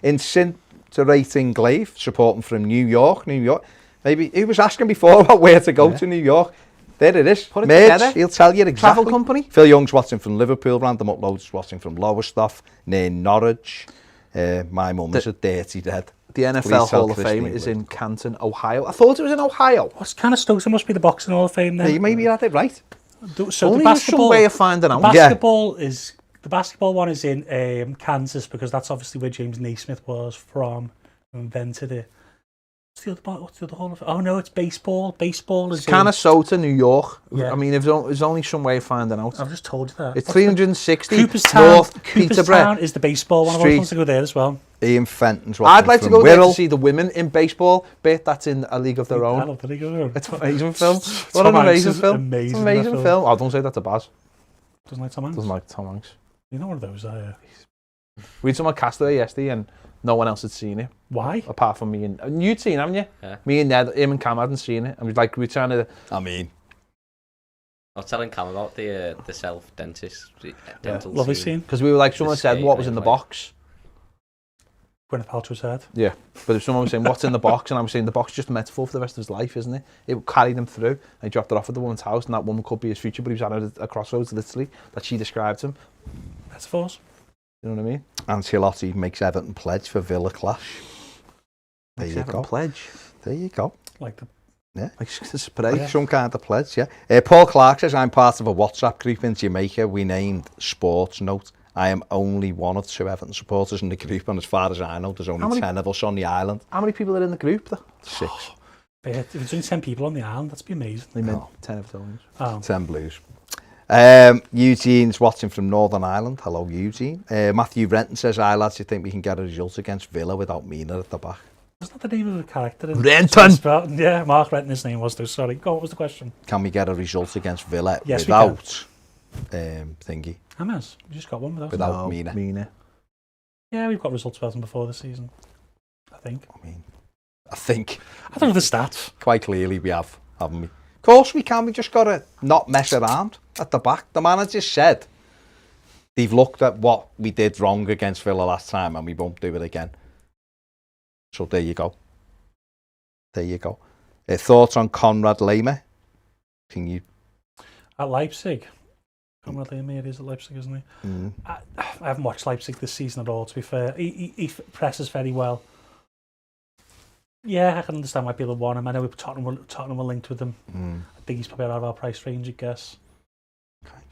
Incinerating Glaive, supporting from New York. Maybe he was asking before about where to go to New York. There it is. Put it Merge, together. he'll tell you exactly. Travel company. Phil Young's watching from Liverpool, Random Uploads watching from Lowestoft, near Norwich. My mum is a dirty dead. The Please NFL tell Hall of Christine Fame is Wood. in Canton, Ohio. I thought it was in Ohio. What's kind of Stokes? It must be the Boxing Hall of Fame then. Yeah, maybe you had it right. So Only the there's some basketball, way of finding out. the basketball one is in Kansas because that's obviously where James Naismith was from, who invented it. What's the other Hall of Fame? Oh no, it's baseball. Baseball is Canastota, New York. Yeah. I mean, there's only some way of finding out. I've just told you that. It's 360 Cooperstown. North Peterborough. Cooperstown is the baseball one. I Street. always want to go there as well. Ian Fenton's watching I'd like to from go there to Wirral. see the women in baseball bit. That's in A League of Their I Own. love the League of Their Own. It's an amazing film. What Tom an Hanks amazing is film. amazing It's in an that amazing film. film. Oh, don't say that to Baz. Doesn't like Tom Hanks. Doesn't like Tom Hanks. You're not one of those, are you? We had someone cast there yesterday and no one else had seen it. Why? Apart from me and... You'd seen it, haven't you? Yeah. Me and Ned, him and Cam hadn't seen it. And we were trying to... I mean, I was telling Cam about the self-dentist dental Lovely scene. scene. Because we were like, someone said, skate what was in the railway. box? Gwyneth Paltrow's head. Yeah. But if someone was saying, what's in the box? And I was saying, the box is just a metaphor for the rest of his life, isn't it? It would carry him through. And he dropped it off at the woman's house, and that woman could be his future, but he was at a crossroads, literally, that she described him. Metaphors. You know what I mean? Ancelotti makes Everton pledge for Villa clash. There you go. Pledge. There you go. Like the Like spray. Yeah. Some kind of pledge, yeah. Paul Clark says, I'm part of a WhatsApp group in Jamaica we named Sports Note. I am only one of 2 Everton supporters in the group, and as far as I know, there's only 10 of us on the island. How many people are in the group, though? 6. if there's only 10 people on the island, that'd be amazing. They meant Oh. 10 of those. Oh. 10 Blues. Eugene's watching from Northern Ireland. Hello, Eugene. Matthew Renton says, hi, lads, you think we can get a result against Villa without Mina at the back? That's not the name of the character. In Renton! Yeah, Mark Renton, his name was though. Sorry. Go on, what was the question? Can we get a result against Villa Yes, without thingy? Hammers. We just got one with Without No, Mina. Mina. Yeah, we've got results about them before the season. I think. I think I don't know the stats. quite clearly we have, haven't we? Of course we can. We just got to not mess around at the back. The manager said they've looked at what we did wrong against Villa last time and we won't do it again. So there you go. There you go. Thoughts on Conrad Lehmer? Can you? At Leipzig. Conrad Lehmer is at Leipzig, isn't he? Mm. I haven't watched Leipzig this season at all, to be fair. He presses very well. Yeah, I can understand why people want him. I know Tottenham were linked with him. I think he's probably out of our price range, I guess.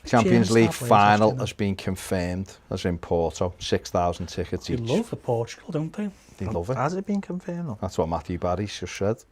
Champions League James final Stark, has been confirmed as in Porto. 6,000 tickets They each. love the Portugal, don't they? They love it. Has it been confirmed? Though? That's what Matthew Barry's just said.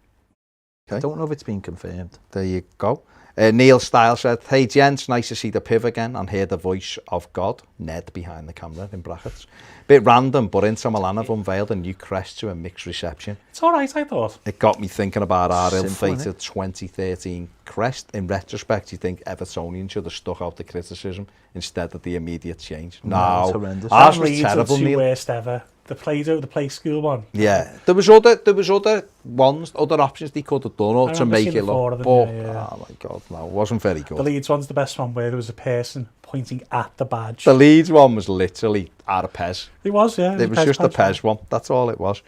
I don't know if it's been confirmed. There you go. Neil Style said, hey gents, nice to see the Piv again and hear the voice of God, Ned behind the camera in brackets. Bit random, but Inter Milan have unveiled a new crest to a mixed reception. It's all right, I thought. It got me thinking about our Simple, ill-fated 2013 crest. In retrospect, you think Evertonian should have stuck out the criticism instead of the immediate change? it's No, horrendous. ours was Leeds are terrible, the two Neil. worst ever. The play school one. Yeah, there was other ones, other options they could have done or I to remember make seeing it the four look. of them, But yeah. oh my god, no, it wasn't very good. The Leeds one's the best one where there was a person pointing at the badge. The Leeds one was literally out of Pez. It was, yeah. It was just the Pez one. That's all it was.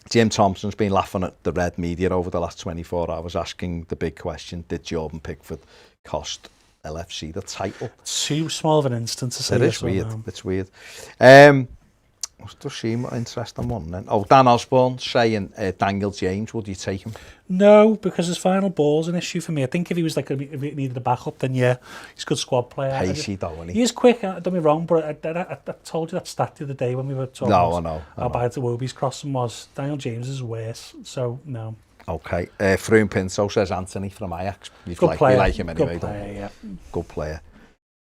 Jim Thompson's been laughing at the red media over the last 24 hours, asking the big question: did Jordan Pickford cost LFC the title? Too small of an instant to say It this is weird. no. It's weird. Does seem an interesting one then. Oh, Dan Osborne saying Daniel James, would you take him? No, because his final ball's an issue for me. I think if he was if he needed a backup, then yeah, he's a good squad player. Pacey though, isn't He he? is quick, don't be wrong, but I told you that stat the other day when we were talking No, about I how know. bad the Wobie's crossing was. Daniel James is worse, so no. Okay. Froome Pinto says Anthony from Ajax. You Good player. like him anyway, Good don't player, you? yeah. Good player.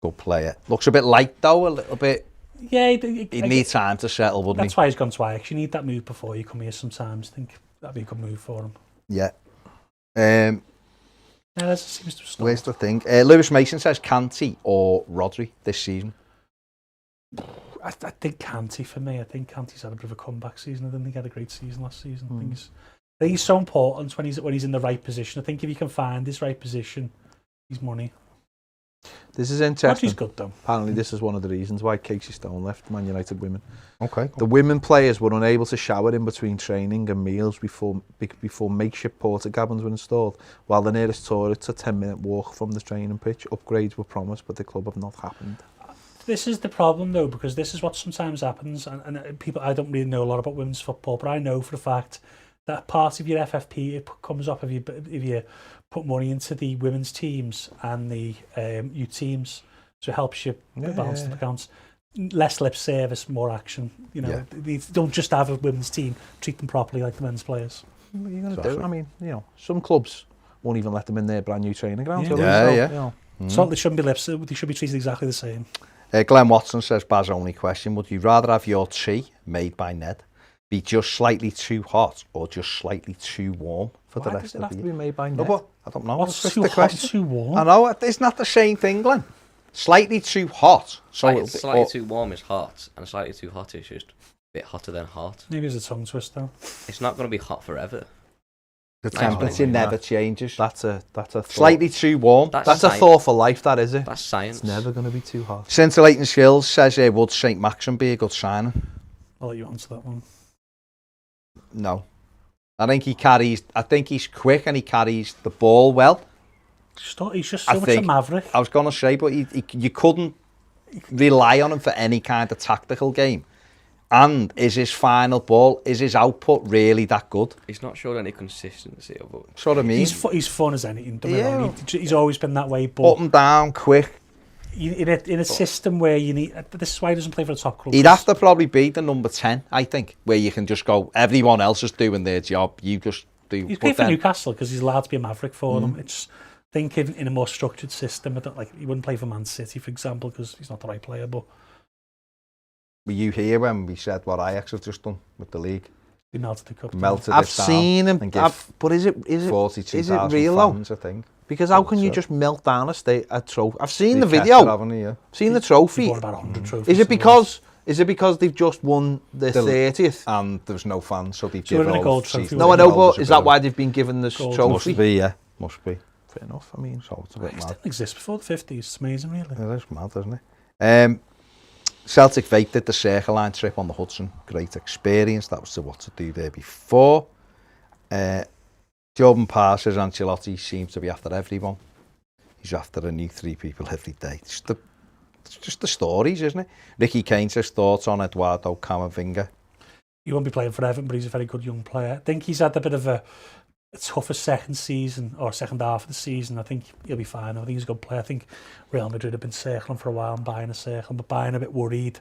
Good player. Looks a bit light though, a little bit. Yeah, He'd need time to settle, wouldn't that's why he's gone to Ajax. You need that move before you come here sometimes. I think that'd be a good move for him. Yeah. Yeah, that seems to have stopped. Where's the thing? Lewis Mason says Kanté or Rodri this season. I think Kanté for me. I think Kanté's had a bit of a comeback season. I didn't think he had a great season last season. I think he's so important when he's in the right position. I think if you can find his right position, he's money. This is interesting. Rodri's good though. Apparently, this is one of the reasons why Casey Stone left Man United women. Okay. The women players were unable to shower in between training and meals before makeshift porta cabins were installed, while the nearest toilet's a 10-minute walk from the training pitch. Upgrades were promised, but the club have not happened. This is the problem though, because this is what sometimes happens, and people, I don't really know a lot about women's football, but I know for a fact that part of your FFP it comes up if you put money into the women's teams and the youth teams, so it helps you balance the accounts. Less lip service, more action. You know, they don't just have a women's team, treat them properly like the men's players. What are you going to do? I mean, you know, some clubs won't even let them in their brand new training ground. Yeah. So, Yeah. you know. So they shouldn't be lips. They should be treated exactly the same. Glenn Watson says, Baz, only question, would you rather have your tea made by Ned be just slightly too hot or just slightly too warm for the Why rest does it of have the to year? be made by No, Ned? but I don't know. What's That's too the hot, question. too warm? I know, it's not the same thing, Glenn. Slightly too hot. So Like, it'll be, slightly too warm is hot, and slightly too hot is just a bit hotter than hot. Maybe it's a tongue twister. It's not going to be hot forever. the Nice temperature one. never changes. That's a thought. Slightly too warm. That's a science. thought for life, that is it. That's science. It's never going to be too hot. Scintillating Skills says, would St. Maxim be a good signing? I'll let you answer that one. No. I think he's quick and he carries the ball well. He's just I so much a think- maverick. I was going to say, but you couldn't rely on him for any kind of tactical game. And is his final ball, is his output really that good? He's not showing any consistency of it. That's what I mean. He's fun as anything. Don't get me Yeah. wrong. He's always been that way. But Up and down, quick. in a system where you need, this is why he doesn't play for a top club. He'd have to probably be the number 10, I think, where you can just go, everyone else is doing their job, you just do. He's But playing for then- Newcastle because he's allowed to be a maverick for them. It's thinking in a more structured system. I don't like. He wouldn't play for Man City, for example, because he's not the right player. But Were you here when we said what Ajax have just done with the league? he melted the cup. Melted I've it down seen him, and give but is it 42,000 real though? fans, I think. Because how can you So- just melt down a trophy? I've seen the They kept video, it, haven't they? Yeah. seen the He trophy. won about 100 trophies. Is it because they've just won the The- 30th? And there's no fans, so they So give we're in a all gold the trophy. season No, I ticket know, holders but a is bit that of- why they've been given this Gold. trophy? Must be, yeah. Must be. Fair enough. I mean, So it's a bit It mad. didn't exist before the 50s. It's amazing, really. It is mad, isn't it? Celtic Vape did the Circle Line trip on the Hudson. Great experience. That was the what to do there before. Jordan Parr says Ancelotti seems to be after everyone. He's after a new 3 people every day. It's just the stories, isn't it? Ricky Kane says thoughts on Eduardo Camavinga. He won't be playing for Everton, but he's a very good young player. I think he's had a bit of a tougher second season or second half of the season. I think he'll be fine. I think he's a good player. I think Real Madrid have been circling for a while and buying a circle, but buying a bit worried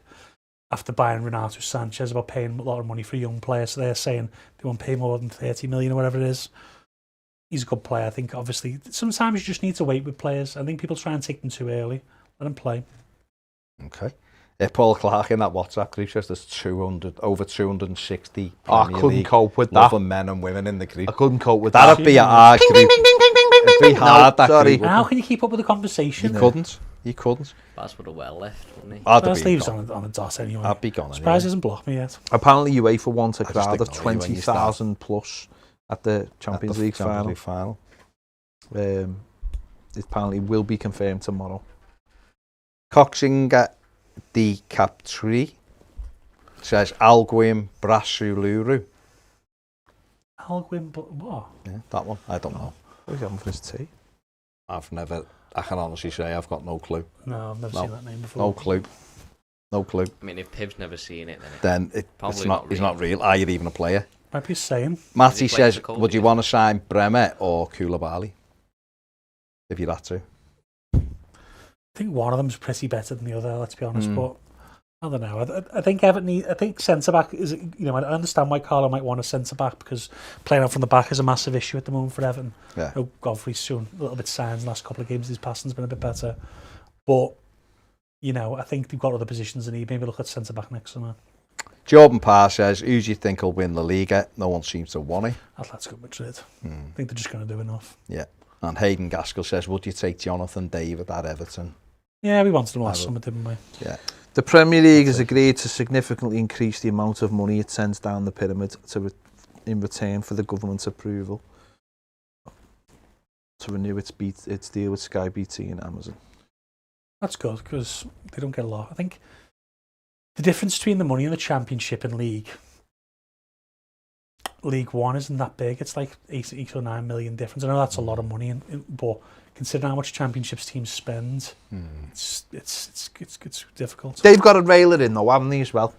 after buying Renato Sanchez about paying a lot of money for a young player. So they're saying they won't pay more than 30 million or whatever it is. He's a good player. I think obviously sometimes you just need to wait with players. I think people try and take them too early. Let them play. Okay. Paul Clark in that WhatsApp group says there's over 260 I Premier couldn't League cope with that. loving men and women in the group. I couldn't cope with that. That'd be a hard group. It'd be hard, that sorry. group. How can you keep up with the conversation? You couldn't. Baz would have well left, wouldn't he? I'd First be leaves gone. on the dot anyway. I'd be gone. Surprise Anyway. hasn't blocked me yet. Apparently UEFA want a just crowd of ignore you when you start. 20,000 plus at the Champions League final. final. It apparently will be confirmed tomorrow. Coxinga Di Capri says Alguim Brasuluru. Alguin, but what? Yeah, that one. I don't know. What is he having for his tea? I can honestly say I've got no clue. No, I've never No. seen that name before. No clue. No clue. I mean, if Piv's never seen it, Then it's Probably not. not He's real. not real. Are you even a player? Might be saying. Matty Is he playing says, for Colby? would you want to sign Bremer or Koulibaly? If you'd had to. I think one of them's pretty better than the other. Let's be honest, Mm. but I don't know. I think Everton I think centre back is. You know, I understand why Carlo might want a centre back because playing out from the back is a massive issue at the moment for Everton. Yeah. Oh, Godfrey's soon a little bit signs. Last couple of games, his passing's been a bit better, but you know, I think they've got other positions in need. Maybe look at centre back next summer. Jordan Parr says, who do you think will win the Liga? No one seems to want it. Atletico Madrid. I think they're just going to do enough. Yeah. And Hayden Gaskell says, would you take Jonathan David at Everton? Yeah, we wanted him last summer, didn't we? Yeah. The Premier League has agreed to significantly increase the amount of money it sends down the pyramid in return for the government's approval to renew its deal with Sky, BT and Amazon. That's good, because they don't get a lot. I think the difference between the money in the Championship and League One isn't that big. It's like 8 or 9 million difference. I know that's a lot of money, but considering how much Championships teams spend, it's difficult. They've got to rail it in though, haven't they, as well?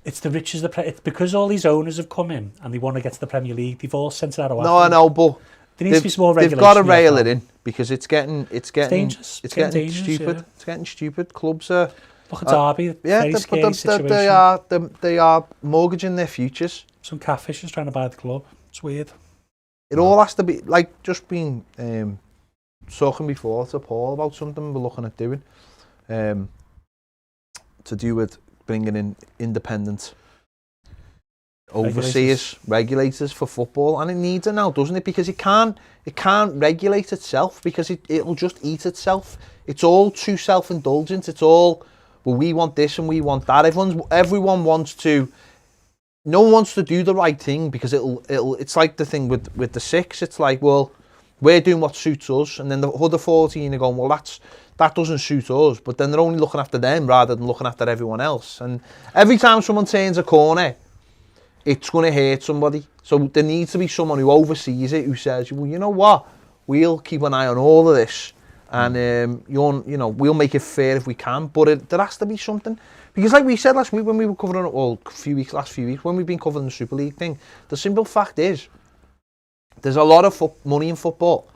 It's the riches. It's because all these owners have come in and they want to get to the Premier League. They've all sent it out of whack. No, I know, but there needs to be some more regulation. They've got to rail it in because it's getting dangerous. It's getting dangerous, stupid. yeah. It's getting stupid. Clubs are Look at Derby. Very scary situation. they are mortgaging their futures. Some catfish is trying to buy the club. It's weird. It all has to be like just being talking before to Paul about something we're looking at doing to do with bringing in independent overseers, regulators for football, and it needs it now, doesn't it? Because it can't regulate itself because it'll just eat itself. It's all too self-indulgent. It's all, well, we want this and we want that. Everyone wants to. No one wants to do the right thing because it's like the thing with the 6. It's like, well, we're doing what suits us, and then the other 14 are going, well, that doesn't suit us, but then they're only looking after them rather than looking after everyone else. And every time someone turns a corner, it's going to hurt somebody. So there needs to be someone who oversees it, who says, well, you know what, we'll keep an eye on all of this, and we'll make it fair if we can. But there has to be something. Because like we said last week when we were covering it, last few weeks, when we've been covering the Super League thing, the simple fact is, there's a lot of money in football,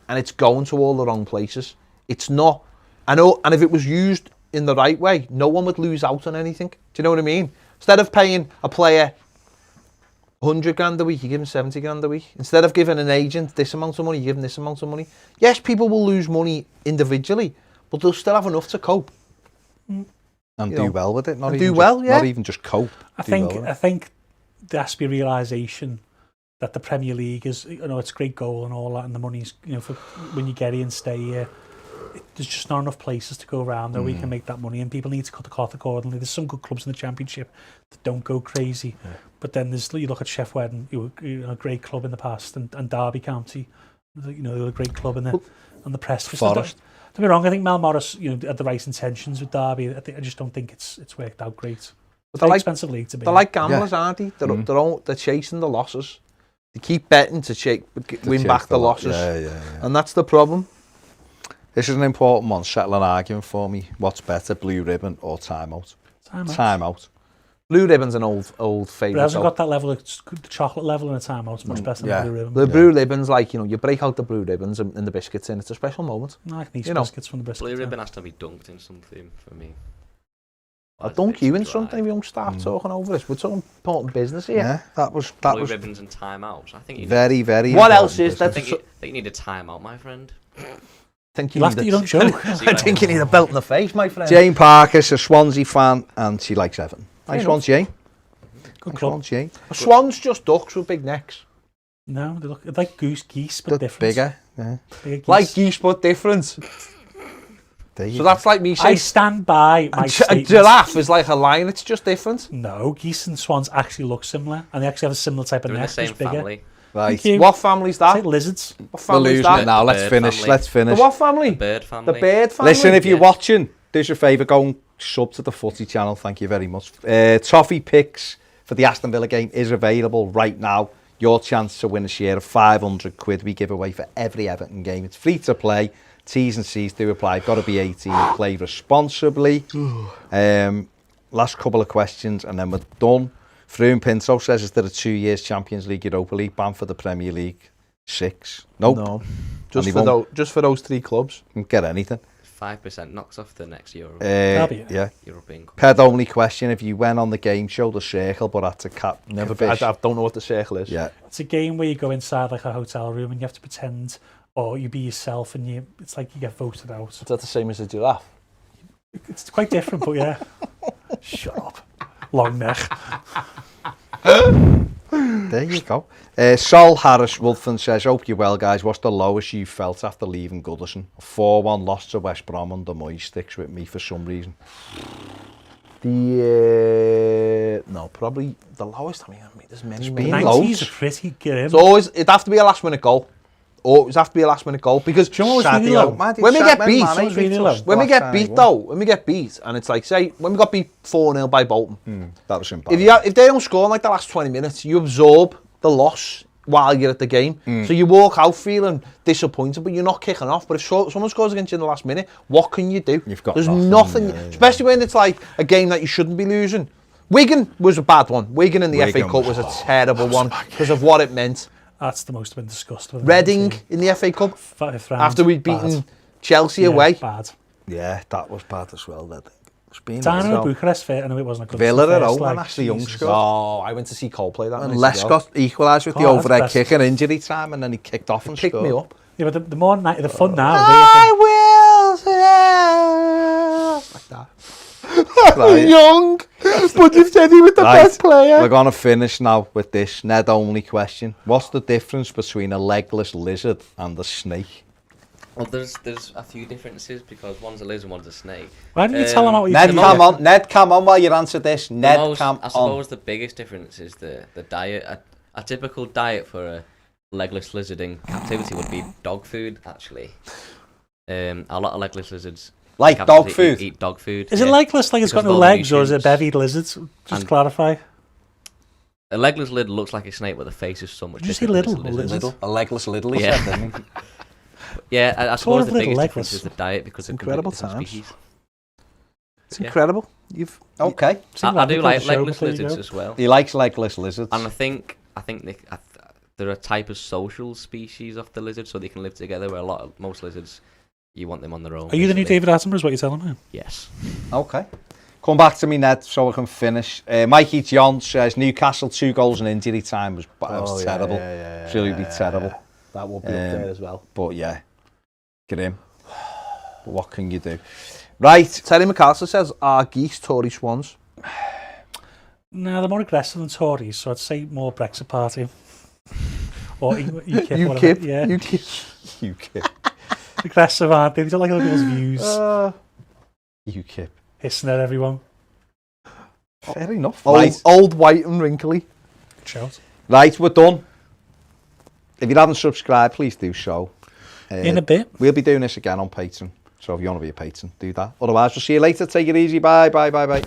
and it's going to all the wrong places. It's not. I know, and if it was used in the right way, no one would lose out on anything. Do you know what I mean? Instead of paying a player 100 grand a week, you give him 70 grand a week. Instead of giving an agent this amount of money, you give him this amount of money. Yes, people will lose money individually, but they'll still have enough to cope. And do well with it. Not even just cope. I think there has to be a realisation that the Premier League is, it's a great goal and all that, and the money's, for when you get here and stay here, there's just not enough places to go around where we can make that money, and people need to cut the cloth accordingly. There's some good clubs in the Championship that don't go crazy, but then you look at Sheff Wednesday, a great club in the past, and Derby County, they're a great club in the press. Forest. Don't be wrong, I think Mel Morris, had the right intentions with Derby. I just don't think it's worked out great. But they're expensive league to be. They're like gamblers, aren't they? They're chasing the losses. They keep betting to win back the losses. Yeah. And that's the problem. This is an important one. Settle an argument for me. What's better, blue ribbon or timeout? Timeout. Blue ribbon's an old favourite. But it hasn't got that level of the chocolate level in a timeout. It's much better than the blue ribbon. The blue ribbon's like, you break out the blue ribbons and the biscuits in. It's a special moment. No, I can eat biscuits from the biscuits. Blue ribbon has to be dunked in something for me. I'll dunk you in something if you don't start talking over this. We're talking important business here. Yeah, that was blue ribbons and timeouts. I think you very, very. What else is that? I think you need a timeout, my friend. You don't joke. I think you need a belt in the face, my friend. Jane Parker's a Swansea fan and she likes Everton. Nice one, Jane. Good club. Jane. Swans just ducks with big necks. No, they look like geese, but different. Bigger, yeah. Bigger geese. Like geese, but different. So that's like me saying. I stand by my a giraffe is like a lion. It's just different. No, geese and swans actually look similar, and they actually have a similar type of They're neck. in the same family. Right. What family's that? It's like lizards. What family's that? that? Now let's finish. The what family? The bird family. The bird family. Listen, if you're watching, do us a favour, go and sub to the Footy channel. Thank you very much. Toffee picks for the Aston Villa game is available right now. Your chance to win a share of £500 we give away for every Everton game. It's free to play. T's and C's do apply. Got to be 18. Play responsibly. Last couple of questions and then we're done. Froome Pinto says, is there a 2 years Champions League, Europa League ban for the Premier League? 6? Nope. No. Just for those 3 clubs. Can't get anything. 5% knocks off the next Euro. Yeah. European Cup. Ped only question, if you went on the game show, the circle, but had to cap. Never. I don't know what the circle is. Yeah. It's a game where you go inside like a hotel room and you have to pretend, or you be yourself, and it's like you get voted out. Is that the same as a giraffe? It's quite different, but yeah. Shut up. Long neck. There you go. Sol Harris Wolfen says, hope you're well, guys. What's the lowest you felt after leaving Goodison? A 4-1 loss to West Brom under Moyes sticks with me for some reason. No, probably the lowest. I mean there's many. been 90s loads. are pretty grim. It's always, it'd have to be a last minute goal. Always have to be a last minute goal because Do you know what was really low? when we get beat, when we get beat, and it's like, say, when we got beat 4-0 by Bolton, that was impossible. if they don't score in like the last 20 minutes, you absorb the loss while you're at the game. So you walk out feeling disappointed, but you're not kicking off. But if someone scores against you in the last minute, what can you do? You've got There's nothing, especially when it's like a game that you shouldn't be losing. Wigan was a bad one. Wigan in the FA Cup was a terrible one because of what it meant. That's the most I've been discussed with. Reading in the FA Cup after we'd beaten Chelsea away. Bad. Yeah, that was bad as well. That thing. Dynamo Bucharest fit. I know it wasn't a good. Villa at home, and Ashley Young scored. Oh, I went to see Coldplay that night. And Les got equalised with the Oh, that's overhead best. kick at injury time, and then he kicked off and Picked scored. me up. Yeah, but the fun now. I will. Like that. Right. Young, but you've said he was the best player. We're going to finish now with this Ned-only question. What's the difference between a legless lizard and a snake? Well, there's a few differences because one's a lizard, one's a snake. Why didn't you tell him what you Ned, did? come on while you answer this. Ned, come on. I suppose the biggest difference is the diet. A typical diet for a legless lizard in captivity would be dog food, actually. A lot of legless lizards Like dog food? Eat dog food. Is it legless, like it's got Because no of all the legs, or is it nutrients. bevied lizards? Just And- clarify. A legless lizard looks like a snake, but the face is so much Did you say different than little or this lizard. lizard? A legless little, he Yeah. said, didn't he? Yeah, I suppose the little biggest legless. difference is the diet because of Incredible different times. species. It's Yeah. incredible. Okay. I do like show legless before you lizards go. as well. He likes legless lizards. And I think they're a type of social species of the lizard, so they can live together. Where most lizards, you want them on their own. Are you the new basically. David Attenborough, is what you're telling me? Yes. Okay. Come back to me, Ned, so I can finish. Mikey John says Newcastle 2 goals in injury time was terrible. Absolutely terrible. That will be up there as well. But yeah, grim. But what can you do? Right. Terry McAllister says, are geese Tory swans? No, they're more aggressive than Tories, so I'd say more Brexit Party. Or UKIP, UKIP, whatever. Yeah. UKIP. UKIP. Aggressive, aren't they? They don't like other people's views. UKIP. Hissing at everyone. Fair enough. Old, white and wrinkly. Good shout. Right, we're done. If you haven't subscribed, please do so. In a bit. We'll be doing this again on Patreon. So if you want to be a patron, do that. Otherwise, we'll see you later. Take it easy. Bye, bye, bye, bye.